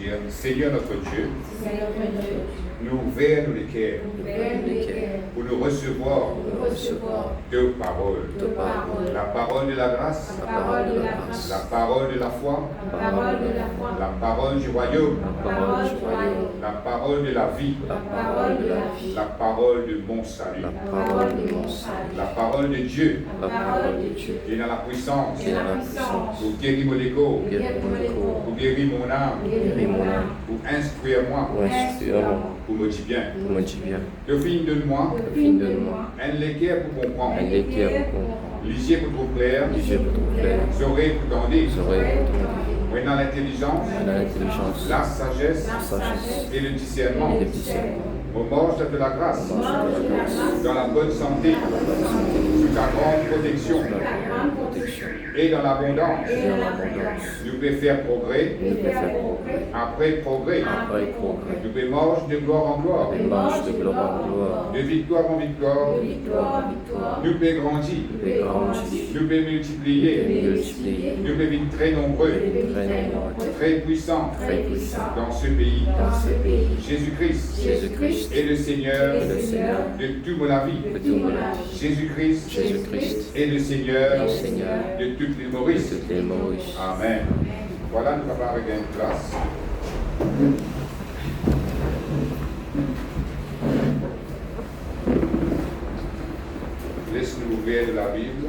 Dire, Seigneur notre Dieu, nous ouvrons les cœurs pour nous recevoir deux paroles. La parole de la grâce, la parole de la foi, la parole du royaume, la parole de la vie, la parole de mon salut, la parole de Dieu qui est dans la puissance pour guérir mon égo, pour guérir mon âme, pour instruire moi, pour me dire bien. Le film de moi, un équerre pour comprendre, lisier pour trop clair, oreilles pour tendre, oui, dans l'intelligence, la sagesse et le discernement. On mange de la grâce, dans la bonne santé, sous la grande protection et dans l'abondance. Nous pouvons faire progrès, après progrès. Nous pouvons marcher de gloire en gloire, de victoire en victoire. Nous pouvons grandir, nous pouvons multiplier, nous pouvons être très nombreux, très puissants dans ce pays. Jésus-Christ est le Seigneur de toute mon vie. Jésus-Christ est le Seigneur de toutes les Maurices. Amen. Voilà, nous allons avec une place. Laisse-nous ouvrir de la Bible.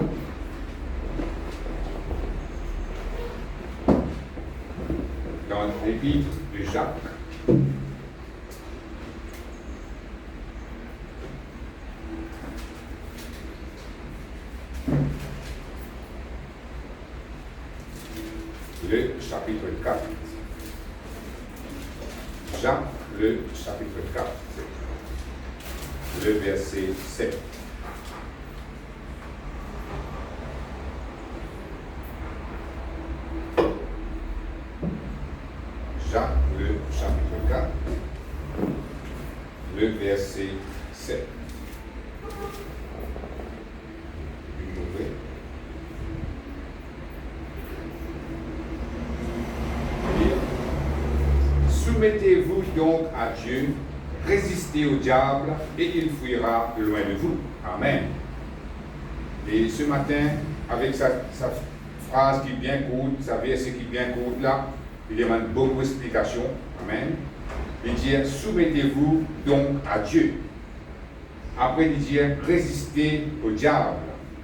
Dans l'épître de Jacques. Le chapitre 4. Jacques, le chapitre 4. Le verset 7. Jacques, le chapitre 4. Le verset 7. Soumettez-vous donc à Dieu, résistez au diable et il fuira loin de vous. Amen. Et ce matin, avec sa phrase qui est bien courte, sa verset qui est bien courte là, il demande beaucoup d'explications. Amen. Il dit, soumettez-vous donc à Dieu. Après, il dit, résistez au diable.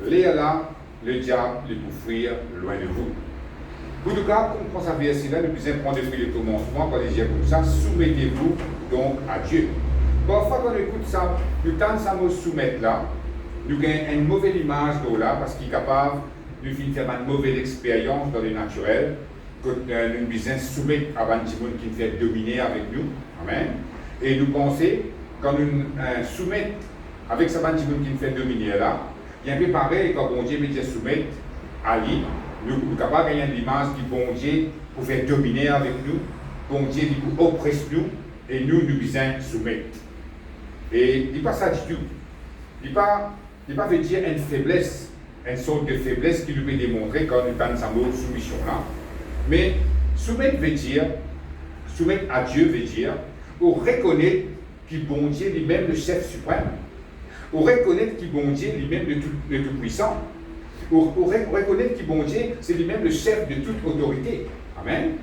Là, le diable il vous fuir loin de vous. Pour tout cas, comme on prend sa verset-là, nous pouvons prendre depuis le commencement, quand il dit comme ça, soumettez-vous donc à Dieu. Parfois, quand on écoute ça, nous tentons ça mot soumettre là, nous avons une mauvaise image de là, parce qu'il est capable de faire une mauvaise expérience dans le naturel, que nous besoin soumettre à un petit monde qui nous fait dominer avec nous. Amen. Et nous pensons, quand nous soumettons avec ce petit monde qui nous fait dominer là, il y a un peu pareil quand bon Dieu veut dire soumettre à lui. Nous sommes capables de gagner l'image qui bon Dieu pour faire dominer avec nous, bon Dieu qui pour oppresser nous, et nous devons soumettre. Et il n'est pas ça du tout. Il ne pas veut dire une faiblesse, une sorte de faiblesse qui nous peut démontrer quand nous sommes dans cette soumission-là. Mais soumettre veut dire, soumettre à Dieu veut dire, pour reconnaître que bon Dieu lui-même le chef suprême, pour reconnaître que bon Dieu lui-même le tout-puissant, pour reconnaître que bon Dieu, c'est lui-même le chef de toute autorité. Amen.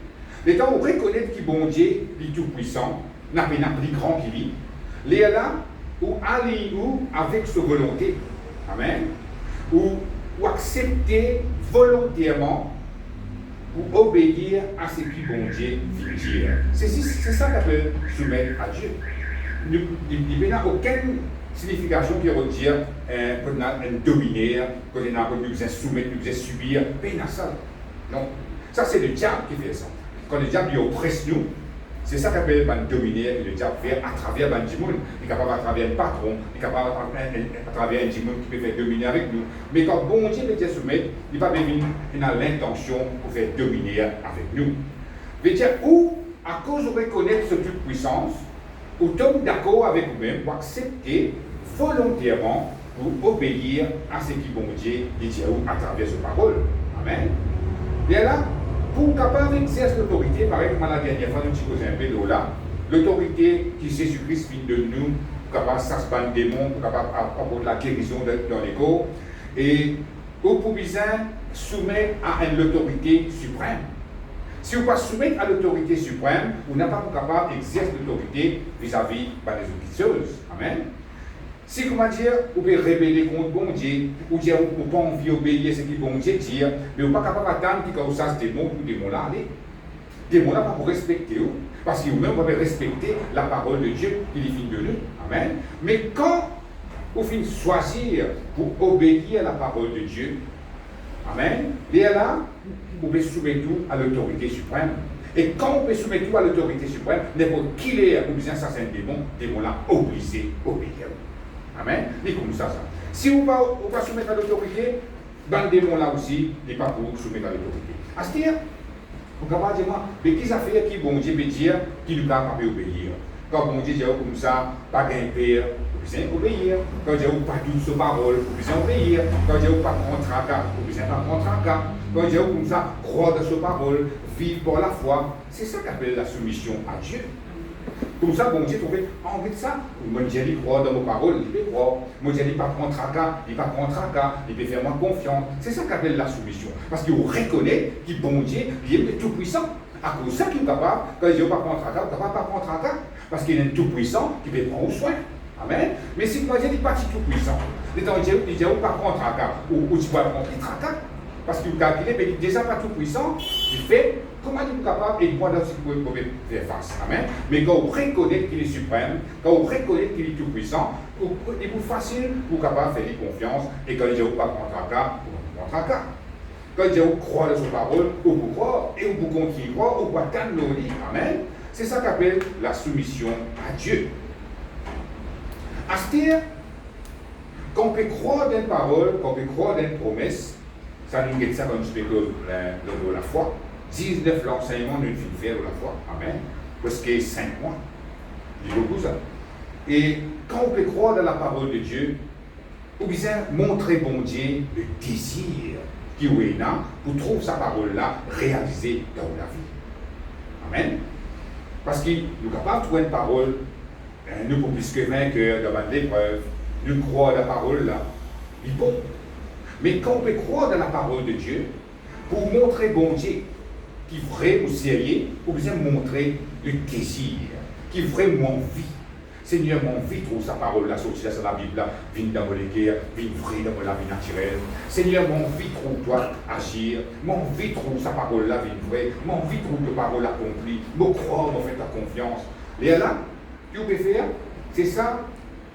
Les temps où reconnaître que bon Dieu, est tout-puissant, n'a pas plus grand qu'il vit, les là où aller où avec sa volonté. Amen. Ou accepter volontairement ou obéir à ce que bon Dieu veut dire. C'est ça qu'on peut soumettre à Dieu. Il n'y a aucune signification qui veut dire qu'on a un dominer, qu'on a nous soumettre, nous subir, mais il y a ça. Non. Ça, c'est le diable qui fait ça. Quand le diable oppresse nous, c'est ça qu'on appelle dominer, et le diable fait à travers un monde. Il est capable à travers un patron, il est capable à travers un monde qui peut faire dominer avec nous. Mais quand bon Dieu veut dire soumettre, il n'a pas l'intention pour faire dominer avec nous. Veut dire, ou à cause de reconnaître cette toute puissance, ou tombe d'accord avec vous-même pour accepter volontairement pour obéir à ce qui bon Dieu dit à travers sa parole. Amen. Et là, pour capable d'exercer l'autorité, pareil comme la dernière fois, nous disons un peu de là, l'autorité qui Jésus-Christ vient de nous, pour capable s'aspanner des démons, pour capable apporter la guérison dans les corps, et vous pouvez soumettre à l'autorité suprême. Si vous ne pas soumettre à l'autorité suprême, vous n'êtes pas capable d'exercer l'autorité vis-à-vis des autres choses. Amen. Si, comment dire, vous pouvez rébeller contre bon Dieu, ou dire, vous n'avez pas envie d'obéir à ce que bon Dieu dit, mais vous n'êtes pas capable d'attendre que ça se démontre ou démon-là. Démon-là, pas pour respecter vous, parce que vous-même, vous avez respecté la parole de Dieu qui est fine de nous. Amen. Mais quand vous finissez choisir pour obéir à la parole de Dieu, amen, et là, vous pouvez soumettre tout à l'autorité suprême. Et quand vous pouvez soumettre tout à l'autorité suprême, n'importe qui est, ou bien ça c'est un démon-là, obligé d'obéir. Amen. C'est comme ça. Si vous ne pouvez pas soumettre à l'autorité, dans le démon-là aussi, il n'est pas pour vous soumettre à l'autorité. À ce dire, vous pouvez dire, mais qui ça fait qui bon Dieu veut dire qui nous capable d'obéir? Quand bon Dieu dit comme ça, pas qu'un père, vous pouvez obéir. Quand Dieu vous pas douce parole, vous pouvez obéir. Quand Dieu vous pas contre tracas, vous pouvez pas contre tracas. Quand Dieu comme ça, croire dans sa parole, vivre par la foi. C'est ça qu'appelle la soumission à Dieu. Comme ça, bon Dieu trouve envie de ça. Mon Dieu il croit dans mes paroles, il peut croire. Mon Dieu il pas contre tracas, il pas contre tracas, il peut faire moins confiance. C'est ça qu'appelle la soumission. Parce qu'il reconnaît que bon Dieu, il est tout puissant. À cause de ça qu'il est capable, quand il n'est pas contre tracas, il ne peut pas contre tracas. Parce qu'il est tout puissant, qui peut prendre soin. Amen. Mais si mon Dieu n'est pas tout puissant, il dit pas contre tracas, ou tu vas prendre les tracas. Parce qu'il calcule, mais il est déjà pas tout puissant, il fait comment il est capable et moi dans ce que vous pouvez faire face. Amen. Mais quand vous reconnaissez qu'il est suprême, quand vous reconnaissez qu'il est tout puissant, il est plus facile pour capable faire confiance et quand il dit pas contre tracas. Quand il dit croire dans sa parole, vous pouvez croire et vous pouvez continuer à croire, vous pouvez attendre nos lits. Amen. C'est ça qu'appelle la soumission à Dieu. À ce dire, quand on peut croire dans une parole, quand on peut croire dans une promesse, ça nous dit ça comme je peux de la foi. 19 l'enseignement d'une fille faire de la foi. Amen. Parce que 5 mois. Il dit beaucoup ça. Et quand on peut croire dans la parole de Dieu, on peut montrer bon Dieu le désir qui est là pour trouver sa parole-là réalisée dans la vie. Amen. Parce qu'il est capable de trouver une parole, nous pour plus que vainqueurs devant l'épreuve, nous croire dans la parole-là, il est bon. Mais quand on peut croire dans la parole de Dieu, pour montrer bon Dieu qui est vrai ou sérieux, on peut montrer le désir, qui est vraiment vie. Seigneur, mon vie trouve sa parole là, sortie dans la Bible là, vient dans mon guerre, vient vrai dans la vie naturelle. Seigneur, mon vie trouve toi agir, mon vie trouve sa parole là, vient vrai, mon vie trouve ta parole accomplie, mon croire, mon fait ta confiance. Et là, tu peux faire, c'est ça.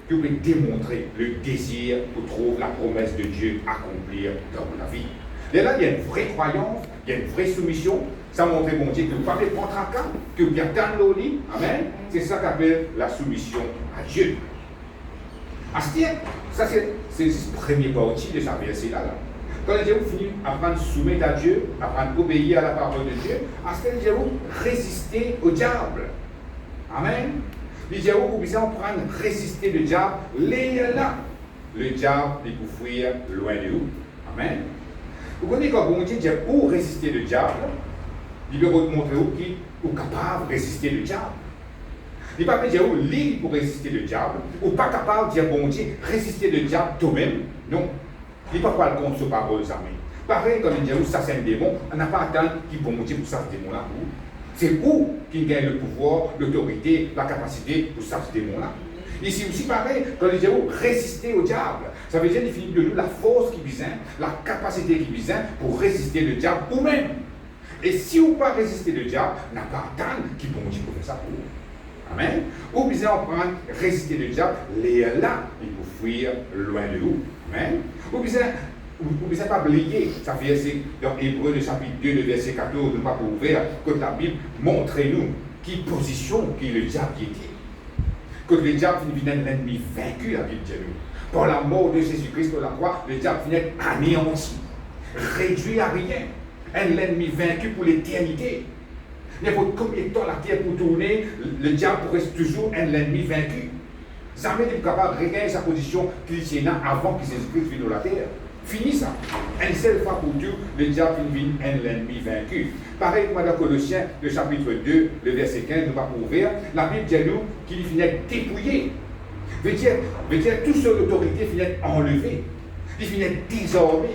Tu peux démontrer le désir pour trouver la promesse de Dieu accomplir dans la vie. Et là, il y a une vraie croyance, il y a une vraie soumission. Ça montre bon Dieu que vous ne parlez pas de cas, que vous êtes dans le lit. Amen. C'est ça qu'appelle la soumission à Dieu. À ce dire, ça c'est le premier partie de sa verset-là. Quand les gens finissent à prendre soumettre à Dieu, à prendre obéir à la parole de Dieu, à ce que les gens résister au diable. Amen. Les gens vous besoin prendre résister le diable, là. Le diable, il peut fuir loin de vous. Amen. Vous connaissez quand bon Dieu dit où résister le diable, il veut vous montrer où qui est capable de résister le diable. Il ne va pas dire où libre pour résister le diable, ou pas capable de dire bon Dieu, résister le diable toi-même. Non. Il ne va pas parler contre ce parole, amis. Pareil, quand il dit où ça c'est un démon, on n'a pas à attendre qui bon Dieu pour ça ce démon-là. C'est où qui gagne le pouvoir, l'autorité, la capacité pour ça ce démon-là. Ici aussi pareil, quand il dit où résister au diable, ça veut dire qu'il finit de nous la force qui vise, la capacité qui vise pour résister le diable ou même. Et si vous ne pas résister le diable, n'a pas à attendre qui bon Dieu pour faire ça pour vous. Amen. Ou bien on prend résister le diable, les là, il faut fuir loin de vous. Amen. Ou bien pas oublier, ça fait dans Hébreu, le chapitre 2, le verset 14, ne pas ouvert, que la Bible montre-nous qui position qui le diable qui était. Que le diable finit l'ennemi vaincu, la Bible dit nous. Par la mort de Jésus-Christ sur la croix, le diable finit anéanti, réduit à rien. Un ennemi vaincu pour l'éternité. N'importe combien de temps la terre pour tourner, le diable reste toujours un ennemi vaincu. Jamais n'est capable de regagner sa position chrétienne avant que Jésus-Christ vienne dans la terre. Fini ça. Une seule fois pour tout, le diable vient un ennemi vaincu. Pareil comme dans Colossiens, le chapitre 2, le verset 15, nous va ouvrir. La Bible dit nous qu'il finit dépouillé. Veut dire toute son autorité finit enlevée. Il finit désormais.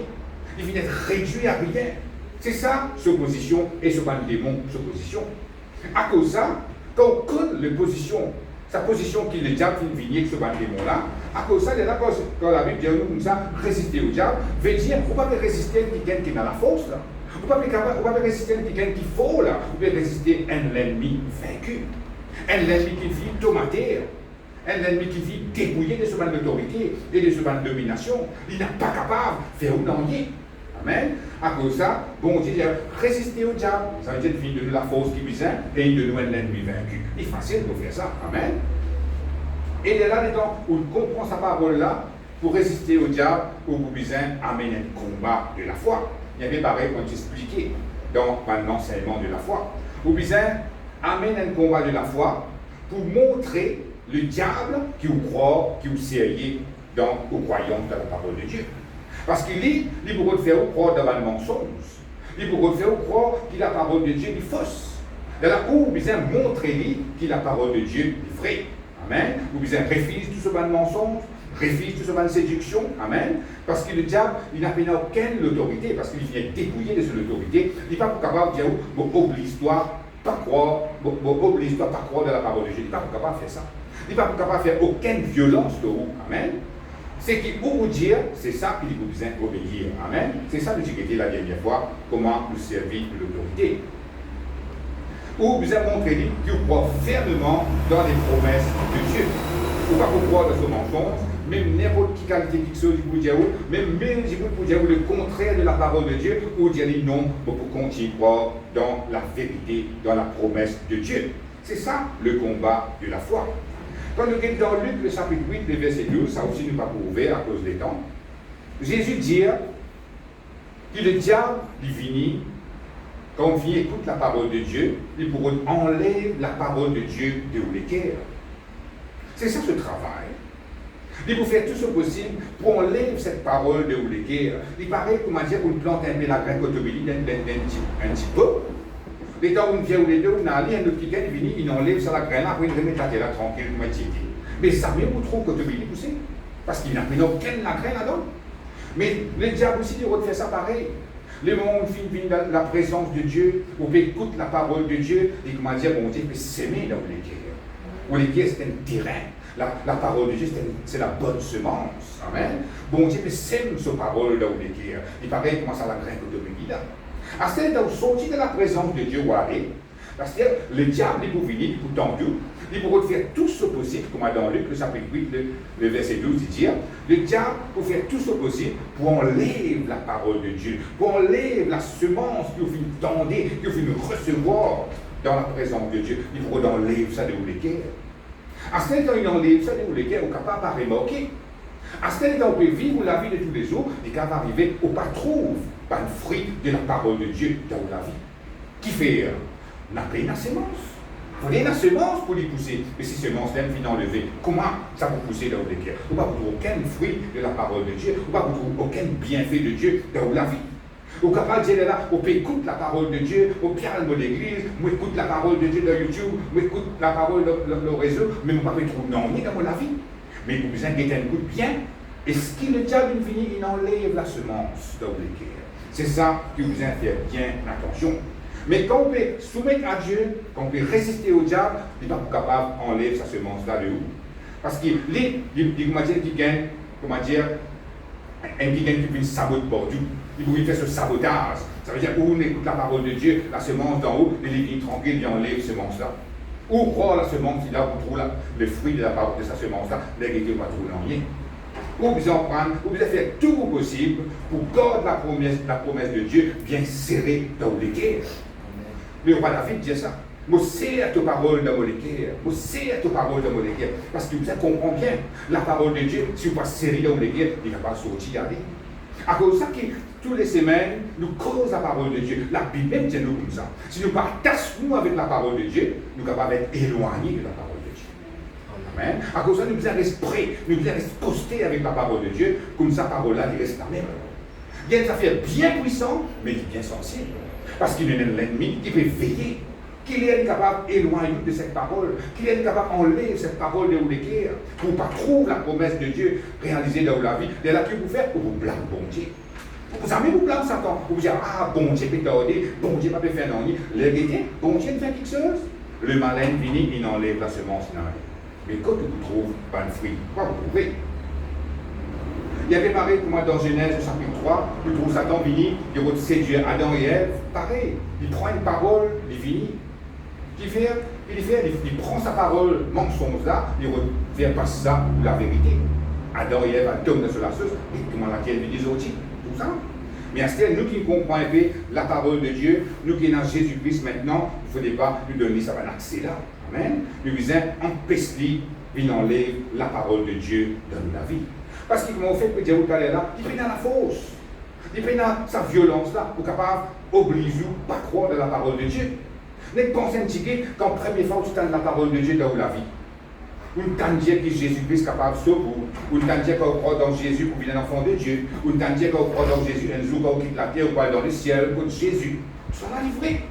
Il finit réduit à rien. C'est ça, sa position, et ce ban démon, sa position. À cause de ça, quand on connaît la position, sa position qui est le diable qui vient avec ce ban démon-là, à cause de ça, là, quand la Bible dit nous comme ça, résister au diable, veut dire, vous ne pouvez pas résister à quelqu'un qui est dans la force, là. Vous ne pouvez pas résister à quelqu'un qui faut, là. Vous pouvez résister à un ennemi vaincu. Un ennemi qui vit tomater. Un ennemi qui vit dépouillé de ce ban d'autorité et de ce ban de domination. Il n'est pas capable de faire un nier. Amen. À cause de ça, bon Dieu, résister au diable. Ça veut dire de nous la force qui vise et de nous un ennemi vaincu. Il est facile de faire ça. Amen. Et il est là dedans où il comprend sa parole-là pour résister au diable, où vous besoin amener un combat de la foi. Il y avait pareil qu'on t'expliquait dans l'enseignement de la foi. Vous besoin amener un combat de la foi pour montrer le diable qui vous croit, qui vous sérieux aux croyants de la parole de Dieu. Parce qu'il dit, il pourrait faire croire dans le mensonge. Il pourrait faire croire que la parole de Dieu est fausse. De là où vous besoin montrer que la parole de Dieu est vraie. Amen. Vous besoin réfléchir tout ce ban de mensonge, réfléchir tout ce ban de séduction. Amen. Parce que le diable, il n'a aucune autorité, parce qu'il vient dépouiller de son autorité. Il n'est pas capable de dire, oblige-toi, pas croire, oblige-toi, pas croire dans la parole de Dieu. Il n'est pas capable de faire ça. Il n'est pas capable de faire aucune violence de vous. Amen. C'est qu'il vous dire, c'est ça qu'il vous besoin obéir. Amen. C'est ça que j'ai dit la dernière fois, comment nous servir de l'autorité. Ou vous avez montré que vous croyez fermement dans les promesses de Dieu. Ou pas pour croire dans ce mensonge, même n'importe quelle qualité qui chose, vous dire, même vous dire le contraire de la parole de Dieu, ou dire non, pour continuer à croire dans la vérité, dans la promesse de Dieu. C'est ça le combat de la foi. Quand nous sommes dans Luc, le chapitre 8, le verset 12, ça aussi nous pas ouvert à cause des temps, Jésus dit que le diable, il finit, quand on vient écouter la parole de Dieu, il pourra enlever la parole de Dieu de l'équerre. C'est ça ce travail. Il faut faire tout ce possible pour enlever cette parole de l'équerre. Il paraît, comment dire, qu'on plante un peu la graine cotomélie un petit peu. Les temps où on vient ou les deux, on a allé, un autre qui vient, il enlève ça la graine, après il remet la terre tranquille, comme un titi. Mais ça même vous trouve cotomélie poussé. Parce qu'il n'a aucune la graine là-dedans. Mais le diable aussi, il refait ça pareil. Le monde vient dans la présence de Dieu, où on écoute la parole de Dieu, et comment dire, bon Dieu, peut s'aimer dans l'équerre. Où l'équerre, c'est un terrain. La parole de Dieu, c'est la bonne semence. Amen. Bon Dieu, mais sème sa parole dans l'équerre. Il paraît comment ça la graine cotomélie là. À ce moment-là, sortir de la présence de Dieu, où aller, parce que le diable, il peut venir, il peut tendre, il peut faire tout ce possible, comme dans Luc, le chapitre 8, le verset 12, il dit, le diable peut faire tout ce possible pour enlever la parole de Dieu, pour enlever la semence qu'il faut tendre, qu'il faut recevoir dans la présence de Dieu. Il faut enlever ça de l'équerre. À ce moment-là, il enlève ça de l'équerre, on ne peut pas remarquer. À ce moment-là, on peut vivre la vie de tous les jours, et quand on va arriver, on ne trouve pas le fruit de la parole de Dieu dans la vie. Qui fait n'a pas une semence. Il faut une semence pour les pousser. Mais si semence là vient enlever, comment ça peut pousser dans l'équerre? On ne va pas trouver aucun fruit de la parole de Dieu. On ne va pas trouver aucun bienfait de Dieu dans la vie. On est capable de dire là, on peut écouter la parole de Dieu, on peut aller dans l'église, on écoute la parole de Dieu dans YouTube, on écoute la parole dans le réseau, mais on ne va pas trouver non dans la vie. Mais vous besoin d'être un coup de bien. Et ce qui le diable finit, il enlève la semence dans l'équerre. C'est ça que vous besoin faire bien attention. Mais quand on peut soumettre à Dieu, quand on peut résister au diable, il n'est pas capable d'enlever sa semence-là de où. Parce qu'il qui gagne, comment dire, un qui gagne qui sabote partout. Il peut faire ce sabotage. Ça veut dire où on écoute la parole de Dieu, la semence d'en haut, et il est tranquille, il enlève cette semence-là. Ou croire la semence, il a pour trouver le fruit de la parole de sa semence-là, l'église va trouver rien. Ou vous en prendre, ou vous faire tout le possible pour garder la promesse de Dieu bien serrée dans l'équerre. Le roi David dit ça. Moi, serre ta parole dans l'équerre. Moi, serre ta parole dans l'équerre. Parce que vous comprenez bien, la parole de Dieu, si vous ne pas serrer dans l'équerre, il ne va pas sortir d'aller. À cause de ça, toutes les semaines, nous causons la parole de Dieu. La Bible même dit nous comme ça. Si nous partagons avec la parole de Dieu, nous sommes capables d'être éloignés de la parole de Dieu. Amen. À cause de ça, nous devons rester prêts, nous devons rester postés avec la parole de Dieu, comme sa parole-là, il reste la même. Il y a une affaire bien puissante, mais bien sensible. Parce qu'il y a l'ennemi qui peut veiller, qu'il est capable d'éloigner de cette parole, qu'il est capable d'enlever cette parole de l'équerre, pour ne pas trouver la promesse de Dieu réalisée dans la vie. De là que vous faites, vous blâmez bon Dieu. Vous savez, vous blâmez Satan. Vous dites, ah, bon Dieu peut tarder, bon Dieu ne peut pas faire non. Le bien, bon Dieu ne fait quelque chose. Le malin finit, il enlève la semence dans la vie. Mais quand vous trouvez pas de fruit, quoi vous trouvez? Il y avait pareil pour moi dans Genèse au chapitre 3, vous trouvez Satan finit, il va séduire Adam et Ève, pareil. Il prend une parole, il finit. Il prend sa parole, mensonge là, il revient passer ça pour la vérité. Adam et Ève tombent sur la sauce, et comment laquelle ils disent aussi, tout ça. Mais à ce moment, nous qui comprenons un peu la parole de Dieu, nous qui sommes dans Jésus-Christ maintenant, il ne faudrait pas nous donner ça un accès là. Amen. Nous disons, empêche-lui, il enlève la parole de Dieu dans la vie. Parce qu'il m'a fait que Dieu tout à l'heure là, il prend la fausse. Il prend sa violence là, pour capable obliger pas croire dans la parole de Dieu. N'est pensez un petit peu qu'en première fois, tu as la parole de Dieu dans la vie. Une tandière qui Jésus-Christ capable de sauver, une tandière qu'on croit dans Jésus pour devenir un enfant de Dieu, une tandière qu'on croit dans Jésus, un jour qu'on quitte la terre ou pas dans le ciel pour Jésus. Ça va livrer.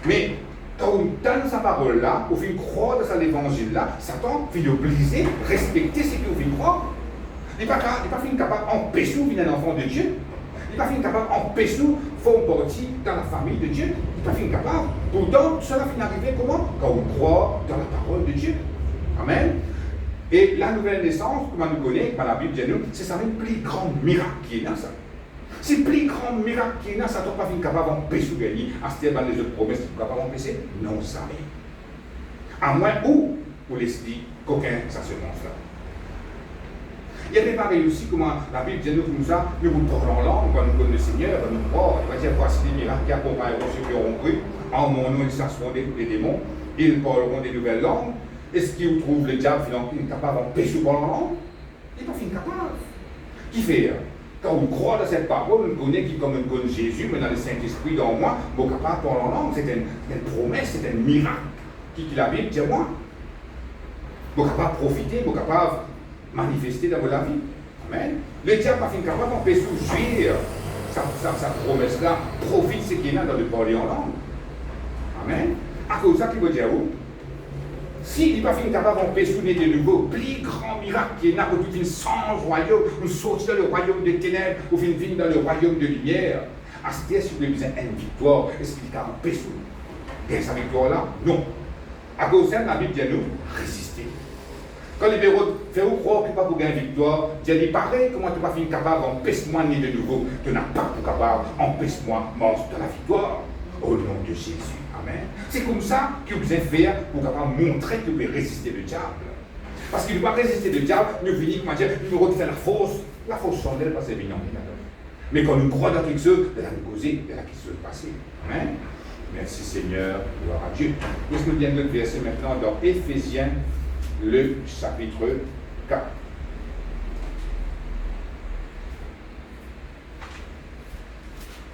Mais quand on donne sa parole là, on fait croire dans l'évangile là, Satan fait obliger, respecter ce qu'il fait croire. Il n'est pas capable d'empêcher de devenir un enfant de Dieu. Il n'est pas capable d'empêcher de faire partie dans la famille de Dieu. Il n'est pas capable. Pourtant, cela finit arriver comment? Quand on croit dans la parole de Dieu. Amen. Et la nouvelle naissance, comme on nous connaît, par la Bible dit nous, c'est ça le plus grand miracle qui est dans ça. C'est le plus grand miracle qui est dans ça. Ça ne pas capable d'empêcher de gagner. À ce moment les autres promesses, tu ne capable d'empêcher? Non, jamais. À moins où, pour laisser dire qu'aucun ça se montre là. Il y a pareil aussi comment la Bible dit nous comme ça, nous vous parlons en langue, quand nous connaissons le Seigneur, nous croyons, il va dire voici des miracles qui accompagneront ceux qui auront cru, en mon nom ils chasseront des démons, ils parleront des nouvelles langues. Est-ce qu'ils trouvent le diable finalement qui est capable d'empêcher de parler en langue? Il n'est pas incapable. Qui fait? Quand on croit dans cette parole, on connaît qui comme on connaît Jésus, mais dans le Saint-Esprit dans moi, on est capable de parler en langue, c'est une promesse, c'est un miracle. Qui la Bible dit moi? On est capable de profiter, on est capable manifester dans la vie. Amen. Le diable n'est pas capable d'empêcher de jouir sa promesse-là, profite ce qu'il y a dans le parler en langue. Amen. À cause de ça, qu'il veut dire où? S'il n'est pas capable d'empêcher de nouveau, plus grand miracle qui est là, où tu sans royaume, ou sorti dans le royaume des ténèbres, ou vient dans le royaume de lumière, à ce moment-là, si vous avez besoin d'une victoire, est-ce qu'il est capable d'empêcher? Et sa victoire-là? Non. À cause de ça, la Bible dit à nous, résister. Quand les héros font croire que tu n'as pas pour gagner victoire, Dieu dit pareil, comment tu n'as pas capable d'empêcher-moi de de nouveau, tu n'as pas pour capable d'empêcher-moi de la victoire. Au nom de Jésus. Amen. C'est comme ça que vous devez faire pour capable montrer que vous pouvez résister le diable. Parce qu'il ne peut pas résister le diable, nous finissons comment dire, nous refait la fausse chandelle parce que c'est bien. Mais quand nous croyons dans quelque chose, de la nous causer, de la qui se passer. Amen. Merci Seigneur, gloire à Dieu. Laisse-nous bien notre verset maintenant dans Éphésiens, le chapitre 4.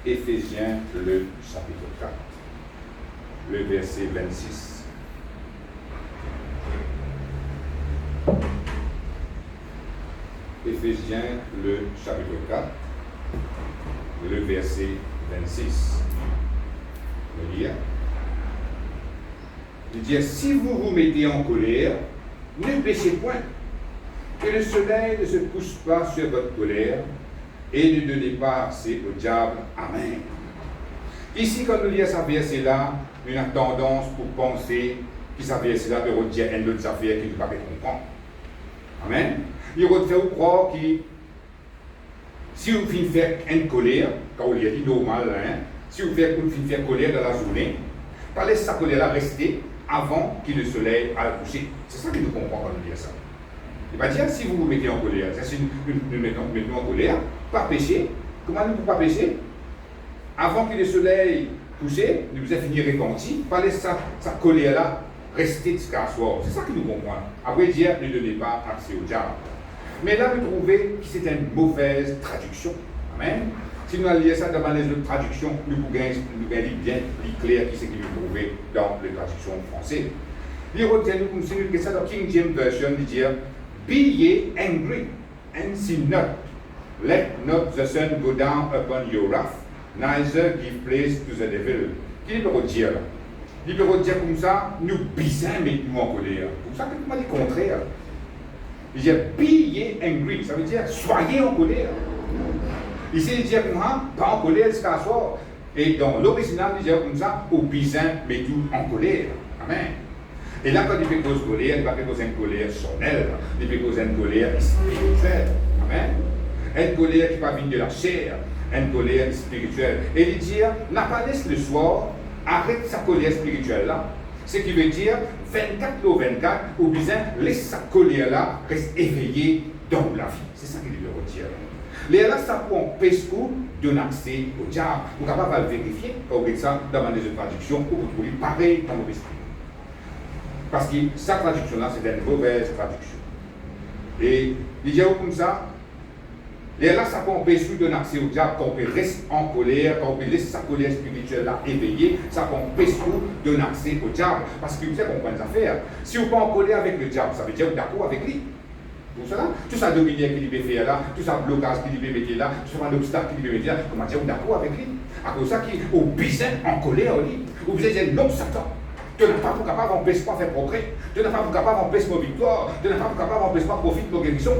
Éphésiens, le chapitre 4, le verset 26. Éphésiens, le chapitre 4, le verset 26. Je vais lire. Il dit, si vous vous mettez en colère, ne péchez point, que le soleil ne se couche pas sur votre colère, et ne donnez pas accès au diable. Amen. Ici, quand nous lisons ce verset-là, nous avons tendance pour penser que ce verset-là veut dire une autre affaire qui ne peut pas comprendre. Amen. Il veut faire croire que si vous finissez faire une colère, quand vous dit normal, hein, si vous faites faire colère dans la journée, pas laisser sa colère-là rester avant que le soleil aille coucher. C'est ça que nous comprenons quand nous disons ça. Il va dire si vous vous mettez en colère, si nous mettons en colère, pas pécher. Comment nous ne pouvons pas pécher? Avant que le soleil couche, nous avons fini repenti, pas laisser sa colère-là rester jusqu'à soir. C'est ça que nous comprenons. Après dire, ne donnez pas accès au diable. Mais là, vous trouvez que c'est une mauvaise traduction. Amen. Si nous allons lire ça dans les autres traductions, nous pouvons gagner bien plus clair qui c'est que nous trouvons dans les traductions françaises. Il retient nous comme si ça dans King James Version, il dit Be ye angry, and sin not. Let not the sun go down upon your wrath, neither give place to the devil. Qu'est-ce qu'il peut dire là? Il peut dire comme ça, nous bisons, mettons-nous en colère. Comme ça, comment dit contraire? Il dit, be ye angry, ça veut dire, soyez en colère. Ici, il dit comme ça, pas en colère jusqu'à soir. Et dans l'original, il dit comme ça, au bisons, mettons en colère. Amen. Et là, quand il fait cause colère, il va faire cause une colère charnelle, il fait cause une colère spirituelle. Amen. Une colère qui va venir de la chair, une colère spirituelle. Et il dit, n'a pas laissé le soir, arrête sa colère spirituelle là. Ce qui veut dire 24 au 24, ou bien laisse sa colère là, reste éveillé dans la vie. C'est ça qu'il veut dire. Les là, ça prend pesco d'un accès au diable. Vous êtes capable de vérifier, quand vous ça dans les traductions, ou vous trouvez pareil dans vos esprits. Parce que sa traduction là, c'est une mauvaise traduction. Et il dit comme ça. Et là, ça peut empêcher d'un accès au diable, quand on peut rester en colère, quand on peut laisser sa colère spirituelle là éveillée, ça peut empêcher d'un accès au diable. Parce que vous savez comprendre les affaires. Si vous n'êtes pas en colère avec le diable, ça veut dire que vous êtes d'accord avec lui. Tout ça là, tout ça dominaire qu'il peut faire là, tout ça blocage qu'il peut mettre là, tout ça obstacle qu'il peut mettre là, comment dire, vous êtes d'accord avec lui. À cause de ça, qui est besoin en colère, vous avez dit non, Satan. Tu n'es pas capable d'empêcher pas faire progrès. Tu n'es pas capable d'empêcher ma victoire. Tu n'es pas capable d'empêcher pas profiter de ma guérison.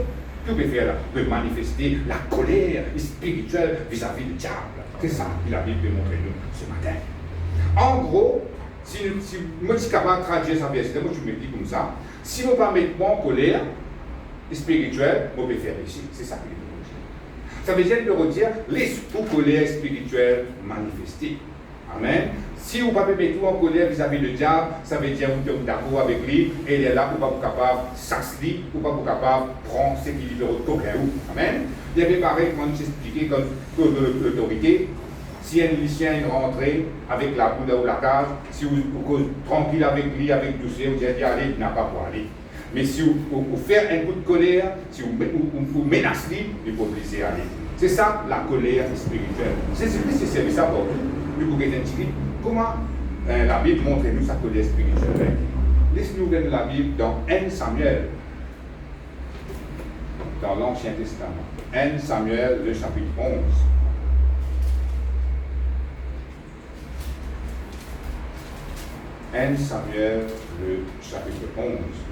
Que vous pouvez faire là? Vous pouvez manifester la colère spirituelle vis-à-vis du diable. C'est ça que la Bible peut montrer nous ce matin. En gros, si moi je suis capable de traduire ça, moi je me dis comme ça, si vous ne pas mettre en colère spirituelle, vous pouvez faire ici. C'est ça que je veux dire. Ça veut dire l'esprit colère spirituelle manifesté. Amen. Si vous ne pouvez pas mettre en colère vis-à-vis du diable, ça veut dire que vous êtes d'accord avec lui et il est là pour ne pas vous capable de s'asseoir, pour ne pas vous capable de prendre ce qui libère de coquin. Amen. Il y avait pareil quand je expliqué comme l'autorité. Si un lycéen est rentré avec la poudre ou la case, si vous êtes tranquille avec lui, avec douceur, vous dites allez, il n'a pas pour aller. Mais si vous faites un coup de colère, si vous menacez, il faut vous laisser aller. C'est ça la colère spirituelle. C'est ça pour vous. Vous pouvez dire comment la Bible montre nous sa colère spirituelle. Laissez-nous lire la Bible dans 1 Samuel, dans l'Ancien Testament. 1 Samuel, le chapitre 11. 1 Samuel, le chapitre 11,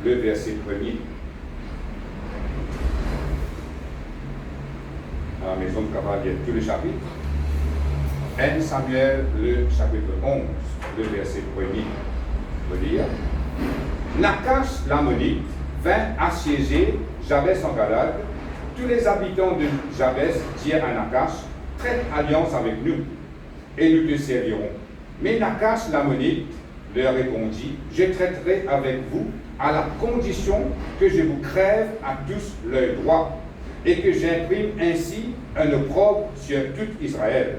le verset 1er. À la maison de Cavalier, tout le chapitre. 1 Samuel, le chapitre 11, le verset 1er. Je veux dire, Nachash l'Ammonite vint assiéger Jabès en Galade. Tous les habitants de Jabès dirent à Nachash, traite alliance avec nous, et nous te servirons. Mais Nachash l'Ammonite leur répondit, je traiterai avec vous à la condition que je vous crève à tous l'œil droit, et que j'imprime ainsi un opprobre sur tout Israël.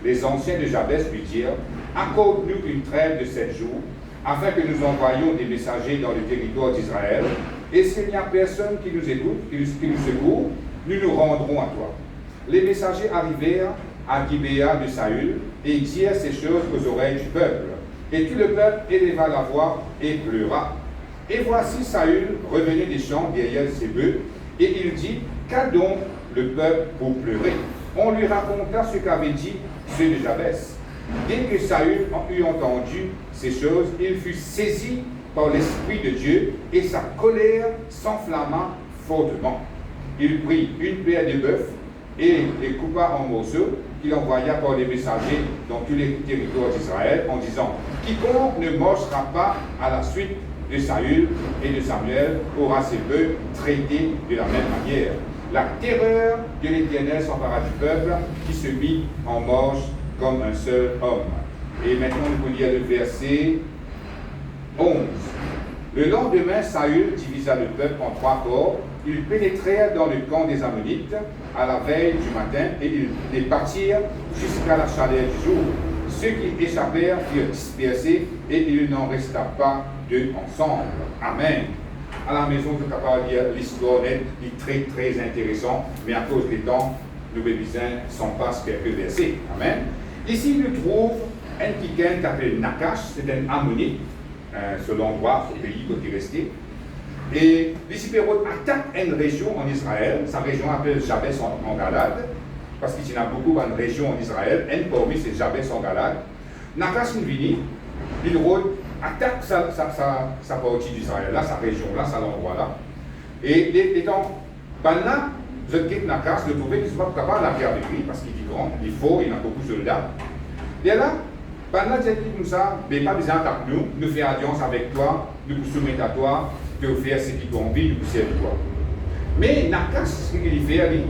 Les anciens de Jabès lui dirent, accorde-nous une trêve de 7 jours, afin que nous envoyions des messagers dans le territoire d'Israël, et s'il n'y a personne qui nous écoute, qui nous secourt, nous nous rendrons à toi. Les messagers arrivèrent à Gibéa de Saül, et dirent ces choses aux oreilles du peuple. Et tout le peuple éleva la voix et pleura. Et voici Saül revenait des champs derrière ses bœufs, et il dit, qu'a donc le peuple pour pleurer? On lui raconta ce qu'avaient dit ceux de Jabès. Dès que Saül eut entendu ces choses, il fut saisi par l'Esprit de Dieu, et sa colère s'enflamma fortement. Il prit une paire de bœufs et les coupa en morceaux, qu'il envoya par les messagers dans tous les territoires d'Israël, en disant, quiconque ne marchera pas à la suite de Saül et de Samuel aura ses bœufs traités de la même manière. La terreur de l'Éternel s'empara du peuple, qui se mit en marche comme un seul homme. Et maintenant, nous pouvons lire le verset 11. Le lendemain, Saül divisa le peuple en 3 corps. Ils pénétrèrent dans le camp des Ammonites à la veille du matin, et ils partirent jusqu'à la chaleur du jour. Ceux qui échappèrent furent dispersés, et il n'en resta pas deux ensemble. Amen. À la maison, je suis capable de dire l'histoire est très très intéressant, mais à cause du temps, nous s'en passe quelques versets. Amen. Ici, nous trouvons un Kiken qui s'appelle Nachash, c'est un Ammonite, ce l'endroit, ce pays qui est resté. Et Lisipérod attaque une région en Israël, sa région appelle Jabès en Galade, parce qu'il y en a beaucoup dans une région en Israël, une parmi c'est Jabès en Galade. Nakas Nvini, il attaque sa partie d'Israël, là, sa région, là, sa endroit là. Et les temps, là, je quitte Nakas, le trouver, il ne sont pas capable de la avec lui, parce qu'il est grand, il est fort, il a beaucoup de soldats. Et là, là, j'ai dit comme ça, mais pas besoin d'attaquer nous faisons alliance avec toi, nous vous soumettons à toi, de faire ce qui t'a envie, nous vous servir toi. Mais Nakas, ce qu'il fait,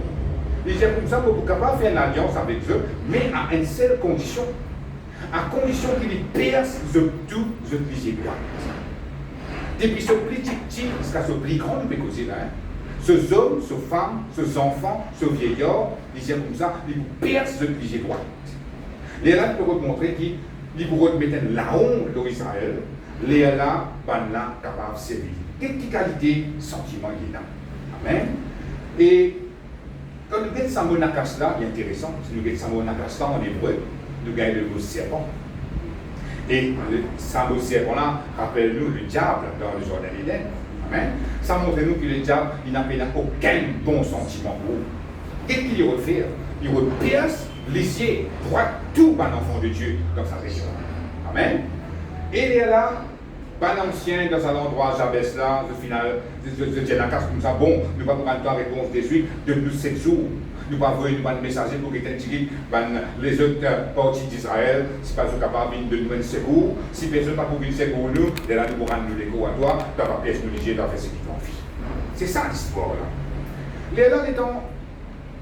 il dit comme ça, pour capable de faire une alliance avec eux, mais à une seule condition. À condition qu'il perce tout ce qui droit. Depuis ce petit jusqu'à ce plus grand, nous pouvons causer là. Ces hommes, ces femmes, ces enfants, ces vieillards, ils disent comme ça, ils percent ce qui droit. Et là, il peut montrer qu'il peut mettre la honte dans Israël, les là, là, capable de servir. Quelle qualité, sentiment il est là. Amen. Et quand nous regardons ce mot nakas là, il est intéressant, si nous regardons ce mot nakas là en hébreu, nous gagnons le mot serpent. Et ce mot serpent là rappelle-nous le diable dans le jardin d'Éden. Amen. Ça montre nous que le diable, il n'a aucun bon sentiment pour nous. Qu'est-ce qu'il refait? Il reperce les yeux, droit tout un enfant de Dieu dans sa région. Amen. Et il est là, un ancien dans un endroit, Jabès là, au final, je dis la casse comme ça, bon, nous ne pouvons pas prendre réponse de suite, de nous 7 jours. Nous ne pouvons pas envoyer un messager pour qu'il t'indique les autres parties d'Israël, si pas capable de nous donner secours, si personne n'a pas pour secours nous, et là nous pourrons nous l'écho à toi, tu n'as pas pièce nous liger, tu as fait ce qui t'en envie. C'est ça l'histoire là. Les là, les temps,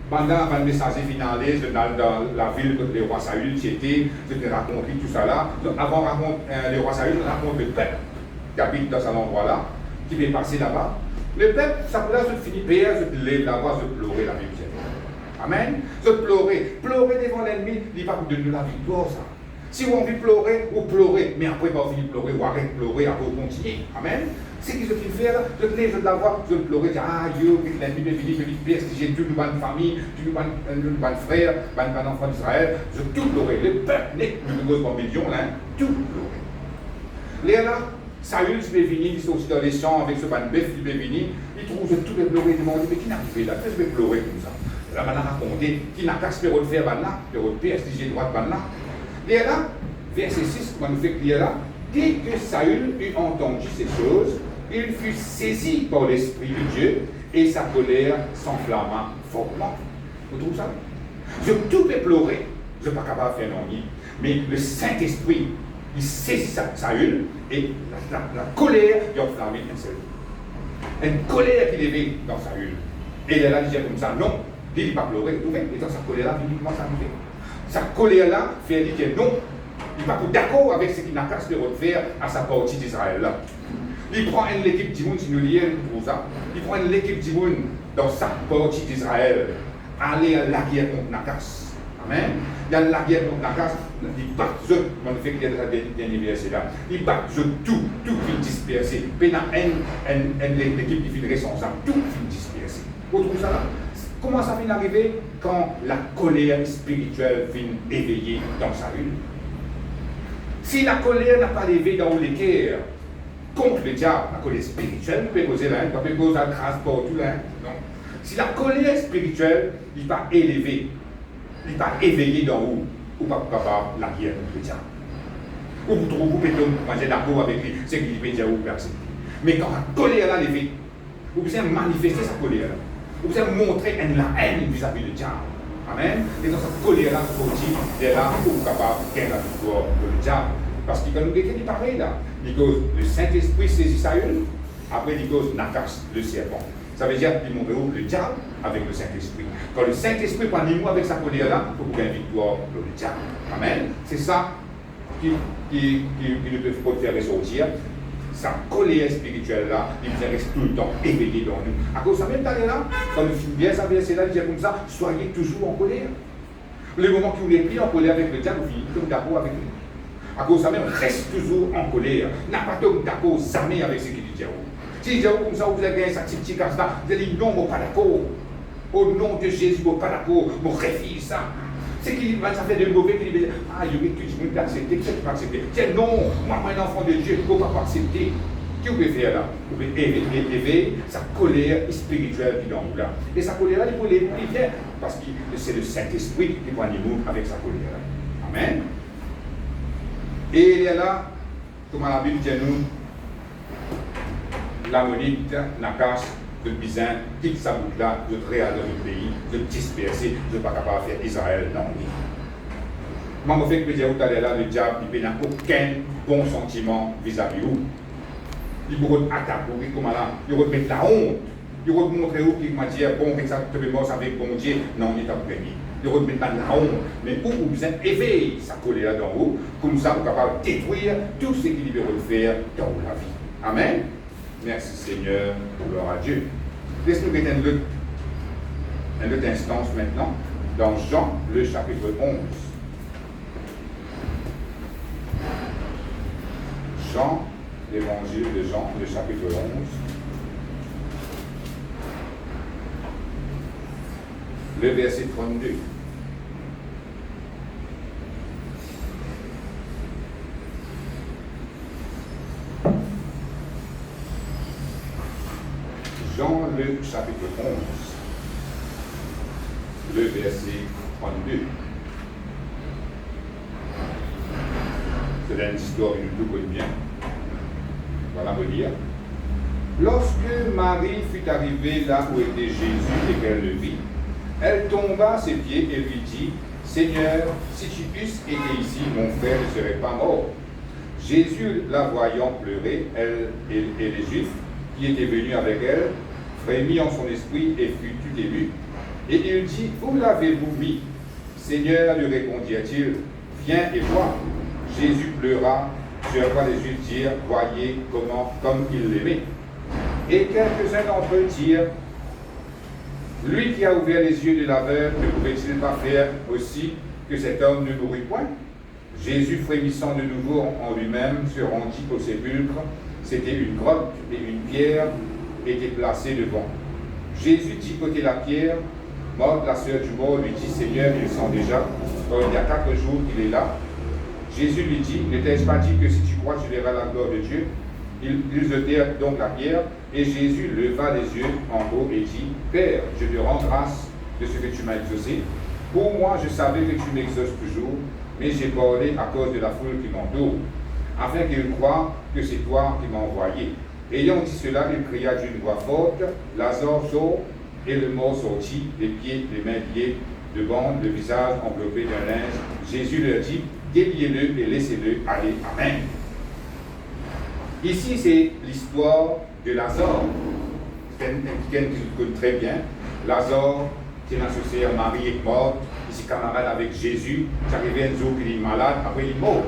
pendant un messager finaliste dans la ville que le roi Saül qui était, je te raconté tout ça là. Donc, avant le roi Saül, je raconte le peuple qui habite dans cet endroit-là, qui va passer là-bas. Le peuple, ça peut là, je finis père, je lève la voix, je pleurer la Bible. Amen. Je pleurer. Pleurer devant l'ennemi, il va vous donner la victoire, ça. Si vous avez envie de pleurer, vous pleurez, mais après, vous finir de pleurer, vous arrêtez de pleurer, après, vous continuez. Amen. C'est ce que je finis faire, je lève la voix, je pleurer, je dis, ah, yo, l'ennemi est fini, je dis, Pierre, si j'ai toute une bonne famille, toute une bonne frère, un enfant d'Israël, je tout pleurer. Le peuple n'est plus de gros millions, là, tout pleurer. Là, Saül, il est venu, il est aussi dans les champs avec ce ban bœuf, il est venu, il trouve tout les pleurer, il demande, mais qui n'a arrivé là? Qu'est-ce que je vais pleurer comme ça? Là, on a raconté, qui n'a qu'à se faire faire là, le Pierre, si j'ai droit de là. Et là, verset 6, on nous fait qu'il là, dès que Saül eut entendu ces choses, il fut saisi par l'Esprit de Dieu et sa colère s'enflamma fortement. Vous trouvez ça? Je tout vais pleurer, je ne suis pas capable de faire non ni, mais le Saint-Esprit, il saisit Saül et la colère il a enflammé un seul. Une colère qui levait dans Saül. Et là, il dit comme ça, non, il ne va pas pleurer, tout et dans sa colère-là, il commence à arriver. Sa colère-là fait dire que non, il n'est pas d'accord avec ce qu'il n'a qu'à se refaire à sa partie d'Israël. Il prend une équipe du monde, si nous lions pour ça, il prend une équipe du monde dans sa partie d'Israël, aller à la guerre contre Nakas. Amen. Il y a la guerre contre Nakas, il bat eux, on fait qu'il y a dans le dernier verset là, il bat eux, tout finit dispersé. Puis il y a une équipe qui finit responsable, tout finit dispersé. Vous trouvez ça là? Comment ça vient d'arriver quand la colère spirituelle vient éveiller dans sa vie? Si la colère n'a pas levé dans les cœurs contre le diable, la colère spirituelle, vous pouvez poser là, vous pouvez poser la grâce pour tout là. Non. Si la colère spirituelle n'est pas élevée, il n'est pas éveillé dans vous, ou pas capable la guerre contre le diable. Ou vous trouvez, vous pouvez d'accord avec lui, c'est qu'il peut dire ou accepter. Mais quand la colère est levée, vous pouvez manifester sa colère. Vous pouvez montrer la haine vis-à-vis du diable. Amen. Et dans cette colère-là, il faut dire, il est là pour capable de gagner la victoire de le diable. Parce qu'il y a nous quelqu'un qui pareil là. Il dit le Saint-Esprit saisit Saül, après il dit Nakas, le serpent. Ça veut dire qu'il montre le diable avec le Saint-Esprit. Quand le Saint-Esprit prend nous avec sa colère-là, il faut gagner la victoire de le diable. Amen. C'est ça qui ne peut pas faire ressortir. Sa colère spirituelle-là, il reste tout le temps éveillé dans nous. À cause de ça, même là, quand le film bien ça verset là, il dit comme ça, soyez toujours en colère. Le moment que vous n'êtes plus en colère avec le diable, vous finissez d'accord avec lui. À cause de ça, même reste toujours en colère. N'a pas d'accord jamais avec ce qu'il dit. Si il dit comme ça, vous avez gagné sa petite casse là, vous allez dire non, je ne suis pas d'accord. Au nom de Jésus, je ne suis pas d'accord, je refuse ça. C'est qu'il va ça fait de mauvais qu'il dit ah, il y a tout le monde qui accepter, que tu peux accepter. Tiens, non, moi, un enfant de Dieu, je ne peux pas accepter. Qui vous pouvez faire là? Vous pouvez éveiller sa colère spirituelle qui est dans vous là. Et sa colère là, il faut l'élever bien. Parce que c'est le Saint-Esprit qui va nous avec sa colère là. Amen. Et il y a là, comme la Bible dit nous, l'ammonite, Nakas, de Bizin, quitte sa boucle là, de réel dans le pays, de disperser, de ne pas capable de faire Israël non. Moi, je veux dire, tout à l'heure là, le diable, il n'a aucun bon sentiment vis-à-vis de vous. Il vous attaquer, comment là, il vous mettre la honte. Il vous montrer où qu'il m'a dit, bon, ça te fait mort avec bon Dieu. Non, il t'a gagné. Il vous mettre la honte. Mais pour vous besoin éveiller sa colère dans vous, comme ça, vous êtes capable de détruire tout ce qu'il veut faire dans la vie. Amen. Merci Seigneur, gloire à Dieu. Laisse-nous mettre une autre instance maintenant, dans Jean, le chapitre 11. Jean, l'évangile de Jean, le chapitre 11. Le verset 32. Jean, le chapitre 11, le verset 32. C'est une histoire que nous connaissons bien. Voilà, me lire. Lorsque Marie fut arrivée là où était Jésus et qu'elle le vit, elle tomba à ses pieds et lui dit, Seigneur, si tu eusses été ici, mon frère ne serait pas mort. Jésus, la voyant pleurer, elle et les Juifs qui étaient venus avec elle, frémit en son esprit et fut tout ému. Et il dit, où l'avez-vous mis? Seigneur, lui répondirent-ils, viens et vois. Jésus pleura, sur quoi les Juifs dirent, voyez comme il l'aimait. Et quelques-uns d'entre eux dirent, lui qui a ouvert les yeux de l'aveugle, ne pouvait-il pas faire aussi que cet homme ne mourût point? Jésus, frémissant de nouveau en lui-même, se rendit au sépulcre. C'était une grotte et une pierre était placée devant. Jésus dit, ôtez la pierre. Marthe, la sœur du mort, lui dit, Seigneur, il sent déjà, il y a 4 jours qu'il est là. Jésus lui dit, ne t'ai-je pas dit que si tu crois, tu verras la gloire de Dieu? Ils jetèrent donc la pierre, et Jésus leva les yeux en haut et dit, Père, je te rends grâce de ce que tu m'as exaucé. Pour moi, je savais que tu m'exauces toujours, mais j'ai parlé à cause de la foule qui m'entoure, afin qu'ils croient que c'est toi qui m'as envoyé. Ayant dit cela, il cria d'une voix forte, Lazare sort, et le mort sortit, les pieds, les mains liés, de bandes, le visage enveloppé d'un linge. Jésus leur dit, déliez-le et laissez-le aller. Amen. Ici, c'est l'histoire de Lazare. C'est quelqu'un que je connais très bien. Lazare, c'est une associée à Marie et morte. Il est camarade avec Jésus. C'est arrivé un jour qu'il est malade, après il est mort.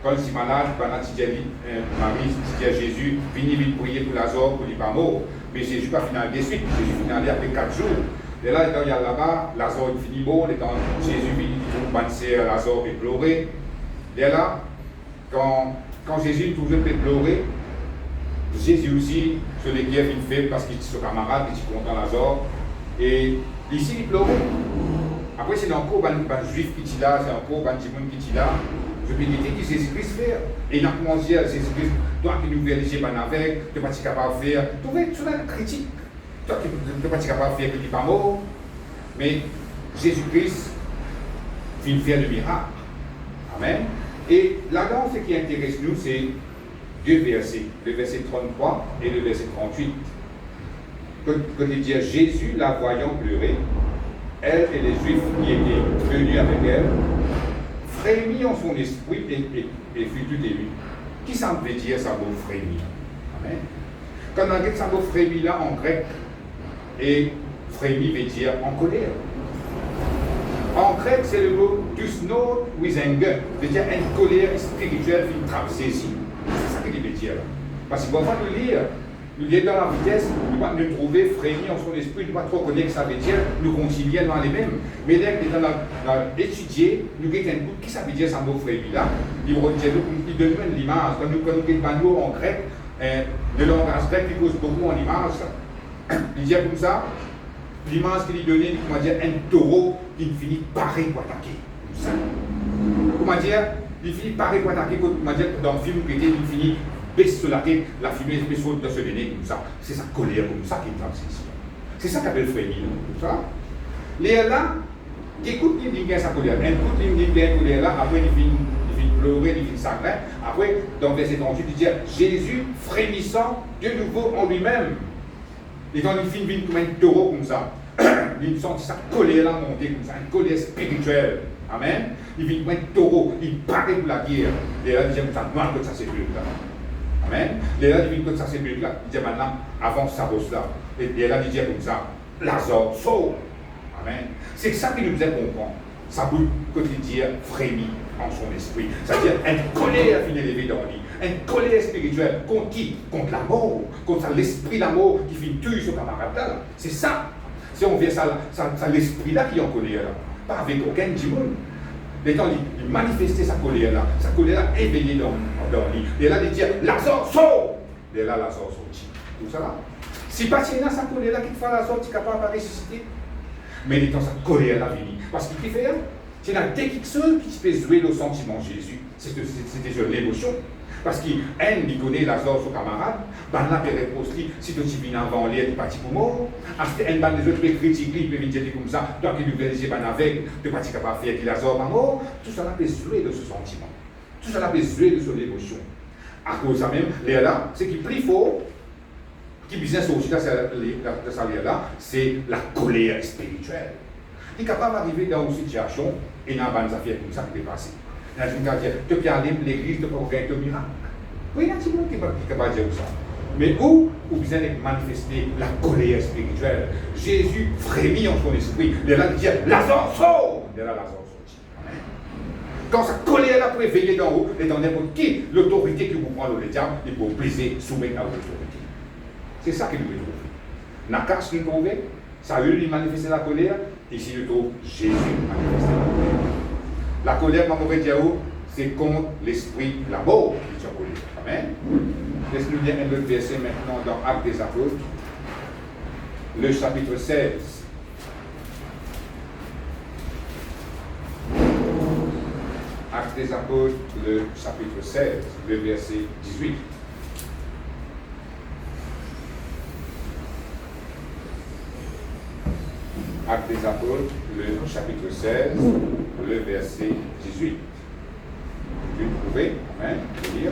Quand il est malade, Marie dit à Jésus, venez vite prier pour Lazare, pour qu'il n'est pas mort. Mais Jésus pas fini de suite. Jésus finit après 4 jours. Et là, il y a là-bas, Lazare il finit mort. Jésus vient, il trouve Lazare et pleurer. Et là, quand Jésus trouve le pleurer, Jésus aussi, sur les guerres il fait parce qu'il est son camarade, il est content Lazare. Et ici, il pleure. Après, c'est encore un juif qui est là, c'est encore un petit monde qui est là. Je peux dire que Jésus-Christ fait. Et il a commencé à Jésus-Christ, toi qui nous ouvres les yeux avec, tu n'es pas capable de faire. Tu es une critique. Toi qui n'es pas capable de faire, tu n'es pas mort. Mais Jésus-Christ vient faire le miracle. Amen. Et là-dedans, ce qui intéresse nous, c'est 2 versets, le verset 33 et le verset 38. Quand il dit Jésus, la voyant pleurer, elle et les Juifs qui étaient venus avec elle, frémit en son esprit et fut tout ému. Qui ça veut dire ça mot frémir? Amen. Quand on regarde ça mot frémir là en grec, et frémir veut dire en colère. En grec, c'est le mot dusno with anger, veut dire une colère spirituelle qui trappe saisie. C'est ça qu'il veut dire. Parce qu'on va nous lire dans la vitesse, nous va nous trouver frémir en son esprit, nous ne pas trop connaître ce que ça veut dire, nous concilier dans les mêmes. Mais dès que nous avons étudié, nous avons un coup, qui ça veut dire ce mot frémir là? Il donne l'image. Quand nous avons en grec, le langage grec qui cause beaucoup en image, il dit comme ça. L'image qu'il lui donnait, comment dire, un taureau qui finit paré pour attaquer. Comme ça. Comment dire, il finit paré pour attaquer, comment dire, dans le film qui était, il finit baisse sur la tête, la fumée baisse sur le nez comme ça. C'est sa colère comme ça qui est transition. C'est ça qu'appelle frémir, tout ça. Les là, qui écoute qui dit sa colère, elle écoute qui dit bien colère là, après il vient pleurer, il vient sacrer. Après, dans verset 38, il dit Jésus frémissant de nouveau en lui-même. Et quand il vient comme un taureau comme ça, il sent sa colère là monter comme ça, une colère spirituelle. Amen. Il vient comme un taureau, il paraît pour la guerre. Et là, il dit comme ça, moi, que ça c'est plus là. Amen. Et là, il dit que ça c'est plus là. Il dit maintenant, avance sa bosse là. Et là, il dit comme ça, Lazare, sauve. Amen. C'est ça qui nous aide à comprendre. Ça peut quotidien frémir en son esprit. C'est-à-dire une colère qui est élevée dans lui. Une colère spirituelle. Contre qui? Contre la mort. Contre l'esprit de la mort qui fait tuer son camarade là. C'est ça. Si on vient ça, c'est l'esprit là qui est en colère là. Pas avec aucun démon. Mais quand il manifestait sa colère là éveillée dans lui. Et là, il dit Lazare, sort. Et là, Lazare sortit. Tout ça là. Si pas si il y a sa colère là qui te fait Lazare, tu es capable de ressusciter. Mais il est dans sa colère là, vini. Parce qu'il fait, c'est la technique seule qui peut jouer le sentiment de Jésus. C'est déjà l'émotion. Parce qu'il connaît Lazare, son camarade, ben là, il répond si tu viens avant l'air, tu es parti pour mort. Après, des autres peut critiquer, il peut venir dire comme ça, toi qui nous venez dire avec, tu n'es pas capable de faire que Lazare pas mort. Tout ça peut jouer de ce sentiment. Tout ça peut jouer de son émotion. À cause de ça même, l'air là, c'est qu'il prie fort. Qui business aussi dans cette là, c'est la colère spirituelle. Il est capable d'arriver dans une situation et dans une affaire comme ça qui est passée. Dans une cas, tu peux aller à l'église, tu peux faire un miracle. Oui, il y a un petit monde qui est capable de dire ça. Mais où besoin de manifester la colère spirituelle? Jésus frémit en son esprit. Il est là de dire Lazare sort. Il est là, Lazare sorti. Quand sa colère là peut veiller d'en haut et dans n'importe qui, l'autorité qui vous prend le diable, il peut briser, soumettre à l'autorité. C'est ça qu'il nous trouve. Nakas nous trouve, ça veut lui manifester la colère, ici nous trouve Jésus manifester la colère. La colère, comme on va dire, c'est contre l'esprit, la mort qui est en colère. Amen. Laisse-nous lire un autre verset maintenant dans Actes des Apôtres, le chapitre 16. Actes des Apôtres, le chapitre 16, le verset 18. Actes des Apôtres, le chapitre 16, le verset 18. Vous le trouvez? Amen. Je vais lire.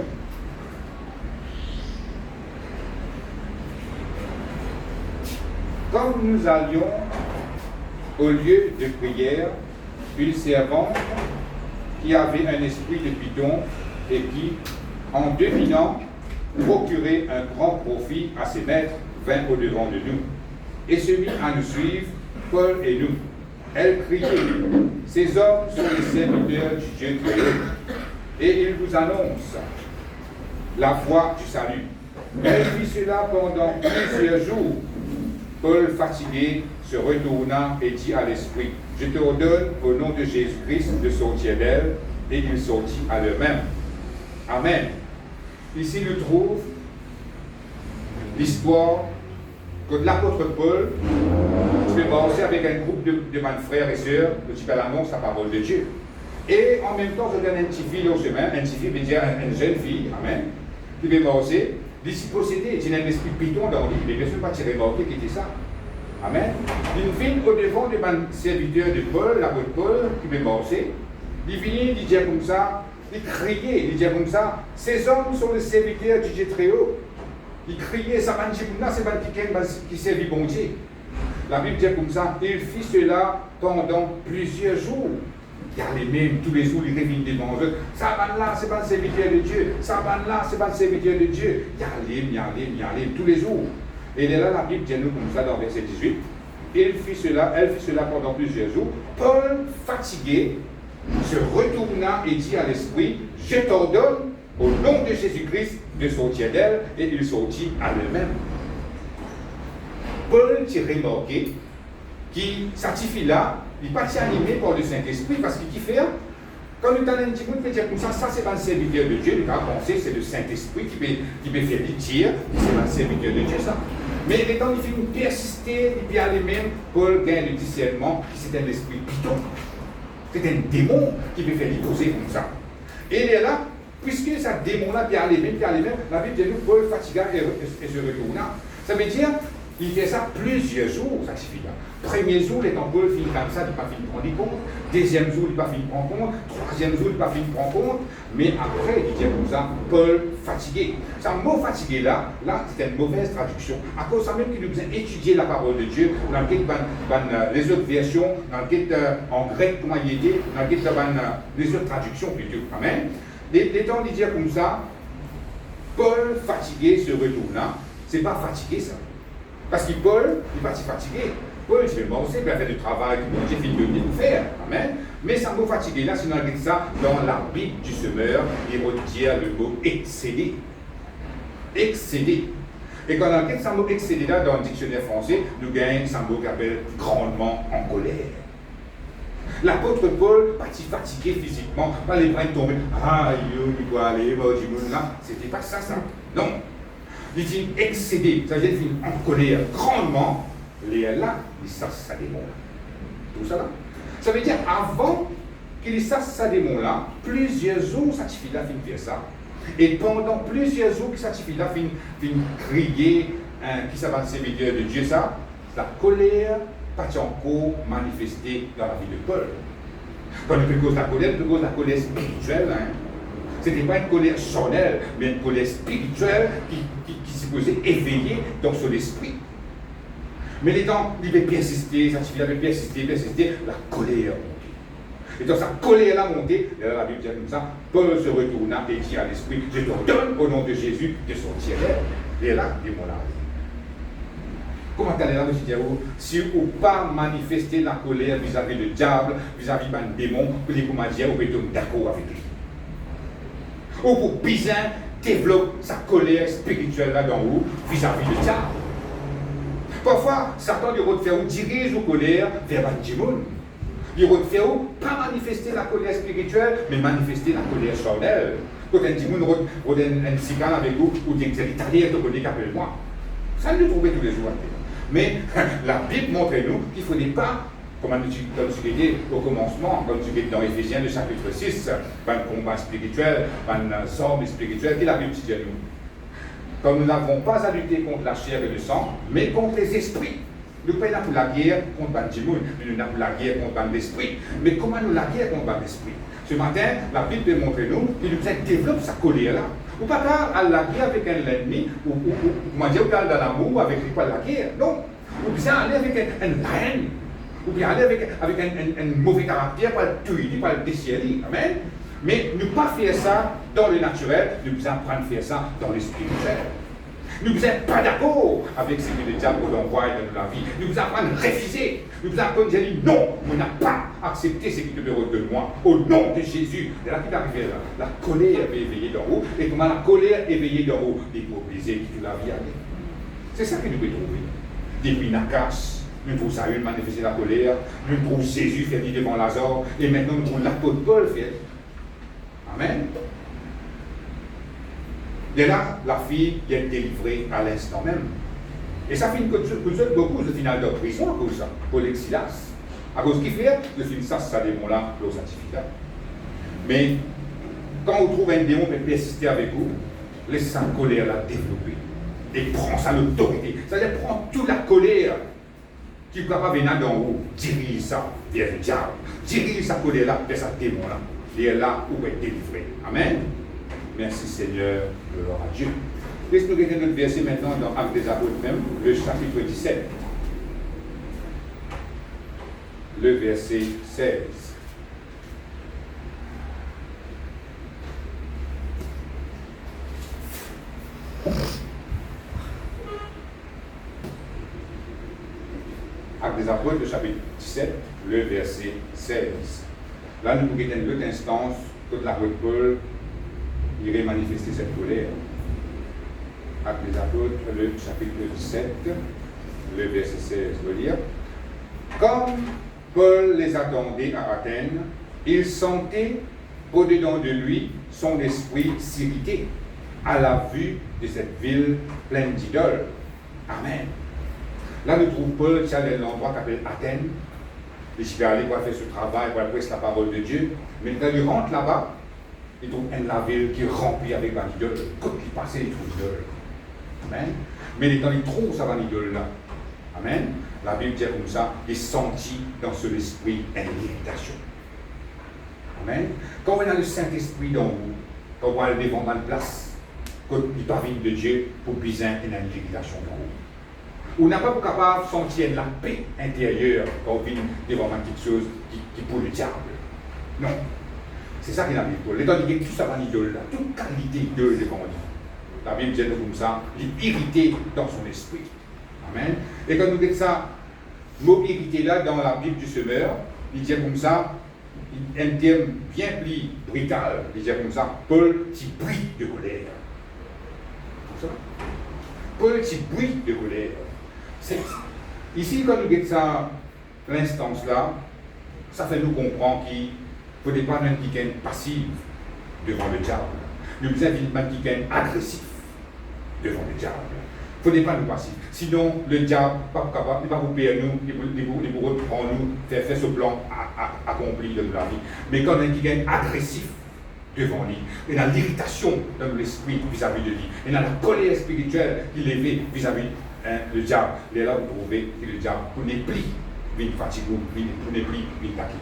Quand nous allions au lieu de prière, une servante qui avait un esprit de python et qui, en devinant procurer un grand profit à ses maîtres, vint au-devant de nous et se mit à nous suivre, Paul et nous. Elle criait, ces hommes sont les serviteurs du Dieu très haut, et ils vous annoncent la voie du salut. Elle fit cela pendant plusieurs jours. Paul, fatigué, se retourna et dit à l'esprit, je te ordonne au nom de Jésus-Christ de sortir d'elle, et il sortit à l'eux-mêmes. Amen. Ici, nous trouve l'histoire que l'apôtre Paul se fait commencer avec un groupe de frères et sœurs, qui annonce la parole de Dieu. Et en même temps, je donne un petit fille au chemin, un petit fille veut dire une jeune fille, amen, qui veut commencer, d'ici posséder, il y a un esprit python dans lui, mais bien sûr pas tirer remarquer qui était ça. Amen. Il vient au-devant de mon serviteur de Paul, l'apôtre Paul, qui veut commencer, il vient, il dit comme ça, il criait, il dit comme ça, ces hommes sont les serviteurs du Dieu très haut. Il criait, ça m'a dit, c'est pas qui servit bon Dieu. La Bible dit comme ça, il fit cela pendant plusieurs jours. Il y a les mêmes, tous les jours, il revient devant eux. Ça va là, c'est pas le serviteur de Dieu. Ça va là, c'est pas le serviteur de Dieu. Il y a les, tous les jours. Et là, la Bible dit nous comme ça dans verset 18. Elle fit cela pendant plusieurs jours. Paul, fatigué, se retourna et dit à l'esprit, je t'ordonne, au nom de Jésus-Christ, de sortir d'elle, et il sortit à lui-même. Paul s'est remarqué qui s'actifie là, il n'est pas animé par le Saint-Esprit, parce qu'il fait, quand nous avons un petit peu de dire comme ça c'est pas le serviteur de Dieu, nous avons pensé c'est le Saint-Esprit qui peut faire des tirs, c'est pas le serviteur de Dieu ça. Mais étant il fait persister, il peut aller même, Paul gagne le discernement, c'est un esprit python. C'est un démon qui peut faire poser comme ça. Et il est là, puisque ça démon-là, puis aller même, la Bible dit nous, Paul fatigua et se retourna. Ça veut dire, il fait ça plusieurs jours, ça suffit là. Premier jour, les temps Paul finit comme ça, il n'a pas fini de prendre compte. Deuxième jour, il n'a pas fini de prendre compte. Troisième jour, il n'a pas fini de prendre compte. Mais après, il dit comme ça, Paul fatigué. Ce mot fatigué là, c'était une mauvaise traduction. À cause de ça même qu'il nous a étudié la parole de Dieu, dans les autres versions, dans en grec, comment il était, dans les autres traductions plutôt. Amen. Les temps, il dit comme ça, Paul fatigué se retourna. C'est pas fatigué ça. Parce que Paul, il n'est pas si fatigué. Paul, je vais bosser, il a fait du travail, j'ai fini de nous faire. Amen. Mais ça mot fatigué là, si on regarde ça dans la Bible du semeur, il retient le mot excédé. Excédé. Et quand on regarde ça mot excédé là dans le dictionnaire français, nous gagnons ça mot qu'on appelle grandement en colère. L'apôtre Paul, pas si fatigué physiquement, pas les bras tombés, il doit aller, là. C'était pas ça. Non. Il dit excédé, ça veut dire en colère grandement, les là, il sasse ça démon là. Tout ça là. Ça veut dire avant qu'il sasse ça démon là, plusieurs jours, ça suffit là, fin faire ça. Et pendant plusieurs jours, ça suffit là, fin crier, qui s'avance serviteur de Dieu, ça, la colère, pas encore manifestée dans la vie de Paul. Quand il peut cause la colère spirituelle, hein. Ce n'était pas une colère charnelle, mais une colère spirituelle qui supposait éveiller dans son esprit. Mais les temps, il avait persisté, ça suffit, il avait persisté, la colère montait. Et dans sa colère a monté, et là, la Bible dit comme ça, Paul se retourna et dit à l'esprit, je t'ordonne au nom de Jésus de sortir d'air. Et là, démon là. Comment t'allais là, monsieur Diawo, si vous pas manifester la colère vis-à-vis du diable, vis-à-vis d'un démon, vous pouvez dire, vous pouvez être d'accord avec lui. Ou pour bien développer sa colère spirituelle là dans vous vis-à-vis du diable. Parfois, Satan il va te faire dirige vos colères vers un démon. Il va te faire pas manifester la colère spirituelle, mais manifester la colère charnelle. Quand un démon va un cigare avec vous, ou dit que c'est l'italien qui connaît qu'appelle-moi. Ça nous trouve tous les jours. Mais la Bible montre nous qu'il ne faudrait pas, comme nous dit au commencement, comme nous dit dans Éphésiens, le chapitre 6, un combat spirituel, un somme spirituel, qui la Bible dit à nous. Comme nous n'avons pas à lutter contre la chair et le sang, mais contre les esprits. Nous ne pas pour la guerre contre un démon, nous n'avons la guerre contre un esprit. Mais comment nous la guerre contre un esprit? Ce matin, la Bible peut montrer nous qu'il nous développe sa colère là. Ou pas à la guerre avec un ennemi, ou comment dire, dans l'amour avec quoi la guerre. Non. Ou bien aller avec un haine. Ou bien aller avec un mauvais caractère, pas le tuer, pas le déchirer. Amen. Mais ne pas faire ça dans le naturel, nous devons apprendre à faire ça dans le spirituel. Nous ne sommes pas d'accord avec ce que le diable nous envoie dans la vie. Nous devons apprendre à refuser. Nous devons apprendre à dire non, on n'a pas accepté ce qui te veut de moi. Au nom de Jésus. Et là, qui est arrivé là? La colère est éveillée dans vous. Et comment la colère est éveillée dans vous? L'hypocrisie qui toute la vie avec. C'est ça que nous pouvons trouver. Depuis Nakas, nous trouvons Saül manifester la colère. Nous trouvons Jésus faire dire devant Lazare. Et maintenant, nous trouvons l'apôtre Paul faire. Amen. Et là, la fille est délivrée à l'instant même. Et ça finit que beaucoup de final de prison à cause de ça, pour l'exilas. À cause qui fait, le film ça démon-là, le certificat. Mais quand on trouve un démon qui peut persister avec vous, laissez sa colère la développer. Et prend sa l'autorité. C'est-à-dire, prend toute la colère qui ne peut pas venir dans vous, dirige ça vers le diable. Dirige sa colère là vers sa démon-là. Et est là où être délivré. Amen. Merci Seigneur, gloire à Dieu. Laisse-nous regarder notre verset maintenant dans Actes des Apôtres même, le chapitre 17. Le verset 16. Actes des Apôtres, le chapitre 17, le verset 16. Là, nous pouvons une autre instance, toute l'apôtre Paul irait manifester cette colère. Actes des Apôtres, le chapitre 17, le verset 16, veut dire comme Paul les attendait à Athènes, il sentait au-dedans de lui son esprit s'irriter à la vue de cette ville pleine d'idoles. Amen. Là, nous trouvons Paul qui est l'endroit qu'on appelle Athènes. Il va aller pour faire ce travail, pour prêcher la parole de Dieu. Mais quand il rentre là-bas, il trouve la ville qui est remplie avec la idole, quand il passait, il trouve l'idole. Amen. Mais quand il trouve sa idole là, amen, la Bible dit comme ça, il sentit dans son esprit une irritation. Amen. Quand on a le Saint-Esprit dans vous, quand on va aller devant une place, quand il parvient de Dieu, pour biser une irritation dans vous. On n'a pas capable de sentir la paix intérieure quand on vient devant quelque chose qui pour le diable. Non. C'est ça qu'il a mis. L'état dit que tout ça va l'idole, toute qualité d'idole devant lui. La Bible dit comme ça, il est irrité dans son esprit. Amen. Et quand nous dites ça, le mot irrité là, dans la Bible du Semeur, il dit comme ça, un terme bien plus brutal, il dit comme ça, Paul qui brille de colère. Comme ça. Paul qui brille de colère. Ici, quand nous dites ça, l'instance là, ça fait nous comprendre qu'il ne faut pas un qui est passif devant le diable. Nous avons un qui est agressif devant le diable. Il ne faut pas nous passifs. Sinon, le diable n'est pas capable, il va vous payer nous, il va reprendre nous, faire ce plan accompli de la vie. Mais quand on est quelqu'un agressif devant lui, il a l'irritation dans l'esprit vis-à-vis de lui, il a la colère spirituelle qu'il élevé vis-à-vis du diable. Il est là vous trouvez que le diable, vous n'est plus, il fatigue, vous n'est plus, il fatigue.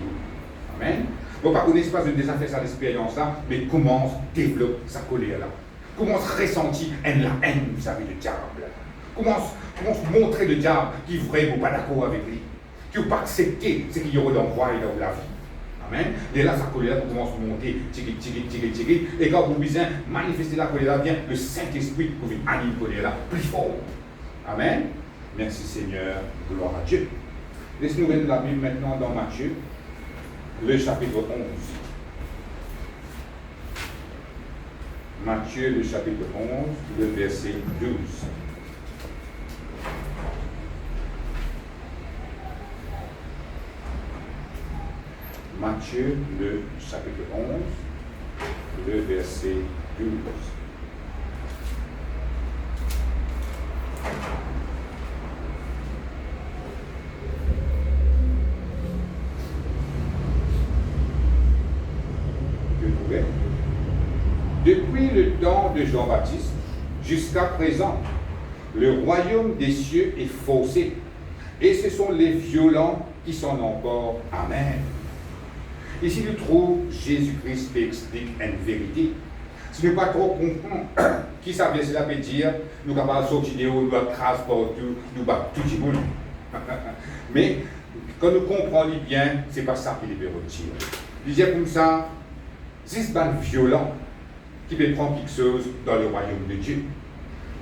Amen. Donc, par contre, l'espace de déjà fait cette expérience-là, mais commence à développer sa colère-là. Commence à ressentir la haine vis-à-vis du diable. Commence à montrer le diable qui est vraiment pas d'accord avec lui. Qui n'a pas accepté ce qu'il y aura dans la vie. Amen. Et là, sa colère commence à monter, tigri. Et quand vous visez manifester la colère, vient le Saint-Esprit pour animer la colère plus fort. Amen. Merci Seigneur. Gloire à Dieu. Laissez-nous lire la Bible maintenant dans Matthieu, le chapitre 11. Matthieu, le chapitre 11, le verset 12. Matthieu, le chapitre 11, le verset 12. Depuis le temps de Jean-Baptiste jusqu'à présent, le royaume des cieux est faussé, et ce sont les violents qui s'en emportent. Amen. Ici, nous trouvons Jésus-Christ qui explique une vérité. Si nous ne pas trop comprendre qui ça veut cela veut dire, nous sommes capables de sortir de haut, nous sommes partout, nous sommes tout le monde. Mais quand nous comprenons bien, ce n'est pas ça qui les retire. Il dit comme ça, c'est un violent qui peut prendre quelque chose dans le royaume de Dieu.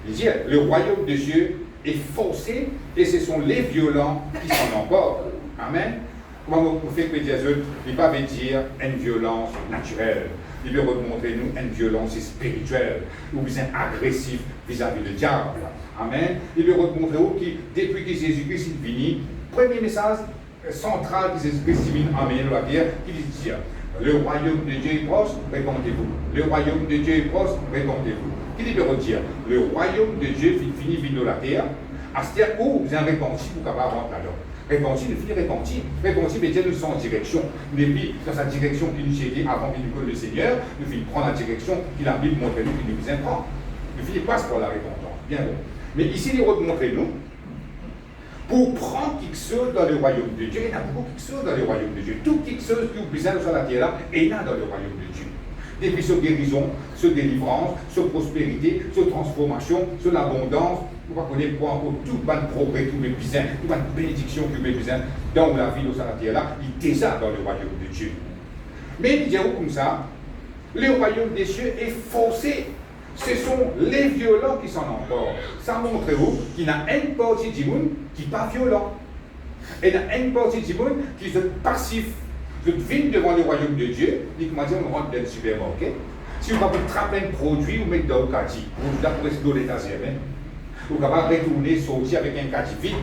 Il dit, le royaume de Dieu est faussé et ce sont les violents qui s'en emportent. Amen. Comment vous faites que Dieu ne va pas dire une violence naturelle. Il veut remontrer nous une violence spirituelle ou bien agressif vis-à-vis du diable. Amen. Il veut remontrer où qui, depuis que Jésus-Christ est venu, premier message central que Jésus-Christ est venu amener dans la terre, qui dit le royaume de Dieu est proche, répondez-vous. Le royaume de Dieu est proche, répondez-vous. Qui veut dire le royaume de Dieu finit venu dans la terre, à ce terre où vous avez repenti pour capable rentrer là-dedans. Repentir, nous finit repentir. Repentir veut dire nous sommes en direction. Nous sommes dans sa direction qui nous a dit avant qu'il nous connaisse le Seigneur, nous finissons prendre la direction qu'il a Bible montré nous, qu'il nous vient prendre. Nous finissons passe par la repentance. Bien bon. Mais ici, il remontre nous, pour prendre quelque chose dans le royaume de Dieu, il y a beaucoup quelque chose dans le royaume de Dieu. Tout quelque chose que vous besoin sur la terre là, est là dans le royaume de Dieu. Depuis sur guérison, sur délivrance, sur prospérité, sur transformation, sur l'abondance, vous ne connaissez pas encore tout le progrès, tout le besoin, toute la bénédiction que vous avez besoin dans la vie de cette terre là, il est déjà dans le royaume de Dieu. Mais il dit comme ça, le royaume des cieux est faussé. Ce sont les violents qui s'en emportent. Ça montre qu'il y a une partie du monde qui n'est pas violent. Et il y a une partie du monde qui est passif. Vous venez devant le royaume de Dieu, et comment dire, on rentre dans le supermarché. Si vous avez attraper un produit, vous mettez dans le caddie. Vous avez presque dans l'étagère. Vous pouvez retourner, sortir avec un caddie vide.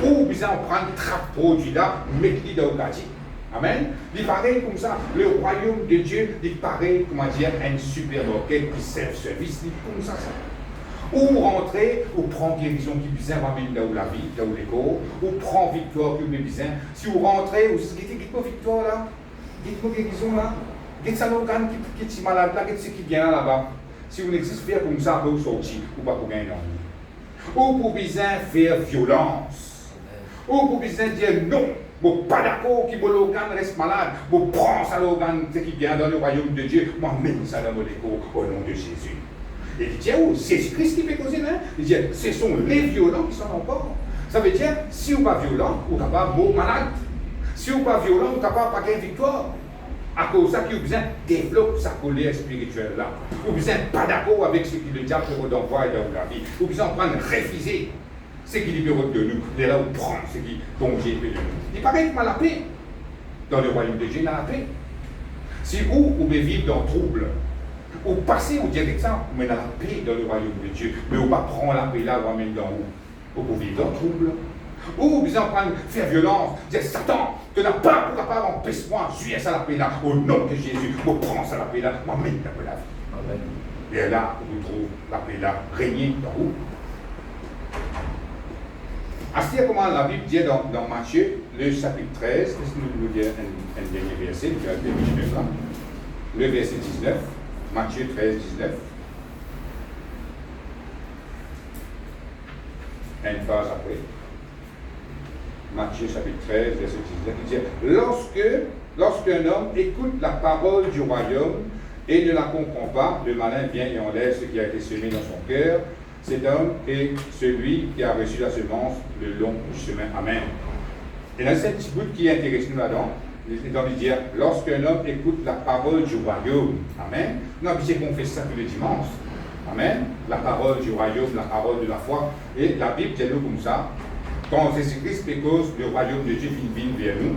Ou vous en prendre un produit là, mettez dans le caddie. Amen. Il paraît comme ça, le royaume de Dieu, il paraît, comment dire, un supermarché qui sert service, il comme ça. Ou rentrer, ou prendre guérison qui besoin ramène là où la vie, là où l'écho, ou prendre victoire qui besoin. Si vous rentrez, ou dites-moi victoire là, dites-moi guérison là, Qu'est-ce que l'organe qui est malade là, qu'est-ce qui vient là-bas? Si vous n'existez pas comme ça, vous sortir, ou pas pour gagner ou pour besoin faire violence, ou pour besoin dire non, vous pas d'accord que l'organe reste malade, vous prenez ça l'organe qui vient dans le royaume de Dieu, moi-même ça dans mon écho au nom de Jésus. Et il dit, oh, c'est Christ qui fait causer, hein? Il dit, ce sont les violents qui sont encore. Ça veut dire, si vous n'êtes pas violent, vous n'êtes pas mort malade. Si vous n'êtes pas violent, vous n'êtes pas gagner victoire. À cause de ça, vous besoin développer sa colère spirituelle là. Vous besoin pas d'accord avec ce que le diable vous envoie dans la vie. Vous besoin prendre refuser ce qui libère de nous. Et là, vous prenez ce qui tombe de nous. Il paraît que la paix. Dans le royaume de Dieu, il y a la paix. Si vous pouvez vivre dans le trouble, ou passer au direction, vous mettez la paix dans le royaume de Dieu. Mais vous ne pas prendre la paix là, vous mettez dans vous. Vous pouvez vivre dans le trouble. Ou vous besoin prendre, faire violence, dire Satan, tu n'as pas pour capable empêcher-moi, suis ça la paix là, au nom de Jésus, vous prends ça la paix là, m'amène la paix là. Amen. Et là, vous trouvez la paix là, régner dans vous. Ainsi comment la Bible dit dans Matthieu, le chapitre 13, est-ce que nous dire un dernier verset, qui a été mis là, le verset 19, Matthieu 13, 19. Une phrase après. Matthieu chapitre 13, verset 19, qui dit lorsqu'un homme écoute la parole du royaume et ne la comprend pas, le malin vient et enlève ce qui a été semé dans son cœur. Cet homme est celui qui a reçu la semence le long du chemin. Amen. Et dans cette petite bout qui intéresse nous là-dedans, il est dans le dire lorsqu'un homme écoute la parole du royaume. Amen. Nous avons qu'on fait ça tous les dimanches. Amen. La parole du royaume, la parole de la foi. Et la Bible dit nous comme ça. Quand Jésus-Christ cause le royaume de Dieu vient vers nous,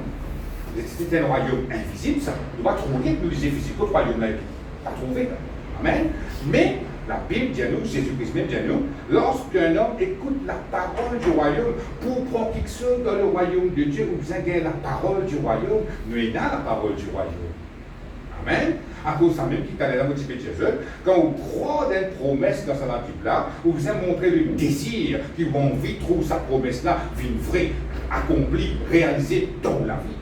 c'est un royaume invisible, ça. On va trouver que nous difficile que le royaume là, pas trouver. Amen. Mais la Bible dit à nous, Jésus-Christ même dit à nous, lorsqu'un homme écoute la parole du royaume pour prendre quelque chose dans le royaume de Dieu, ou bien gagner la parole du royaume, nous aidons la parole du royaume. Amen. À cause de ça même, qui est dans votre petit jeu, quand vous croyez une promesse dans sa Bible-là, vous avez montré le désir qui va envie trouver sa promesse-là, une vraie, accomplie, réalisée dans la vie.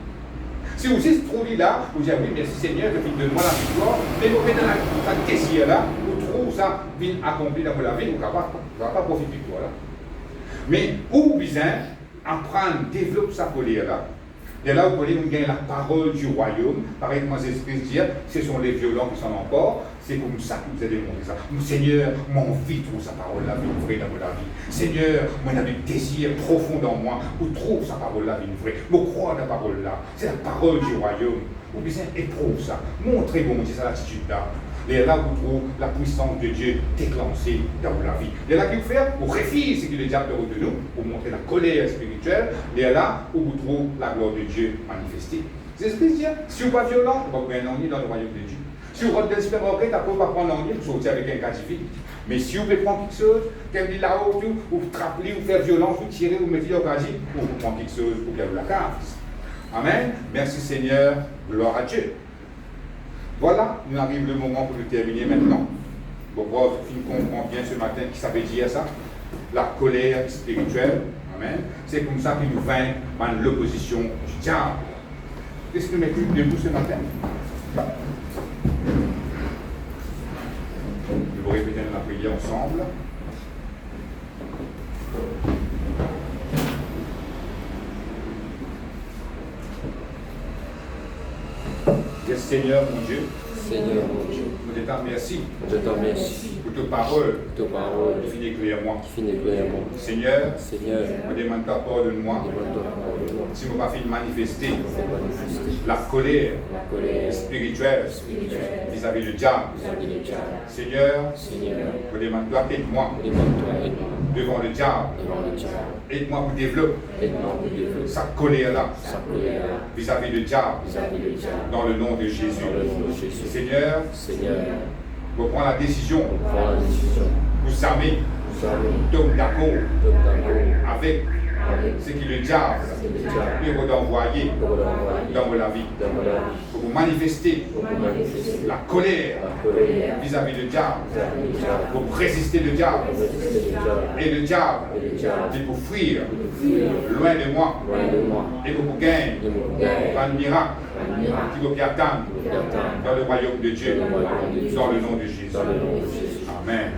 Si vous êtes trouvé là, vous dites oui, merci Seigneur, donne-moi la victoire, mais vous mettez dans la désir-là, vous trouvez ça bien accompli dans la vie, vous ne pouvez pas profiter de victoire là. Mais où vous apprendre, développer sa colère-là. Et là, vous voyez, vous gagnez la parole du royaume. Pareil, moi, c'est ce que je dis, ce sont les violents qui sont encore. C'est comme ça que vous allez montrer ça. Seigneur, mon vie trouve sa parole-là, une vraie dans la vie. Seigneur, moi, j'ai un désir profond dans moi, vous trouve sa parole-là, une vraie. Vous croyez la parole-là. C'est la parole du royaume. Vous besoin éprouver ça. Montrez bon Dieu, cette attitude-là. Et là, vous trouvez la puissance de Dieu déclenchée dans la vie. Et là, qu'il fait, vous refusez ce que le diable de nous, pour montrer la colère spirituelle. Et là, où vous trouvez la gloire de Dieu manifestée. C'est ce que je dis. Si vous n'êtes pas violent, vous n'avez pas un ennui dans le royaume de Dieu. Si vous rentrez dans le supermarché, vous ne pouvez pas prendre un ennui, vous sortez avec un casier. Mais si vous pouvez prendre quelque chose, qu'elle dit là-haut, vous trappez, vous faites violence, vous tirez, vous mettez au casier, vous prenez quelque chose pour qu'elle vous la casse. Amen. Merci Seigneur. Gloire à Dieu. Voilà, nous arrive le moment pour le terminer maintenant. Bon, il comprend bien ce matin qui ça veut dire ça. La colère spirituelle. Amen. C'est comme ça qu'il nous vainc l'opposition du diable. Est-ce que nous mettons debout ce matin? Nous allons répéter la prière ensemble. Seigneur mon Dieu, Seigneur mon Dieu, je te remercie. Je te remercie pour tes paroles. Qui finit clairement. Seigneur, je demande ta pardonne-moi. Si je n'ai pas fait de manifester la colère spirituelle vis-à-vis du diable. Seigneur, je demande toi aide-moi devant le diable. Aide-moi pour développer sa colère-là vis-à-vis du diable. Dans le nom de Jésus. Seigneur, je prends la décision vous armer, tombe d'accord avec ce que le diable peut d'envoyer dans la vie pour vous manifester la colère vis-à-vis du diable, pour résister le diable. Et le diable, il faut fuir loin de moi et pour vous gagner un miracle qui vous attendre dans le royaume de Dieu, dans le nom de Jésus. Amen.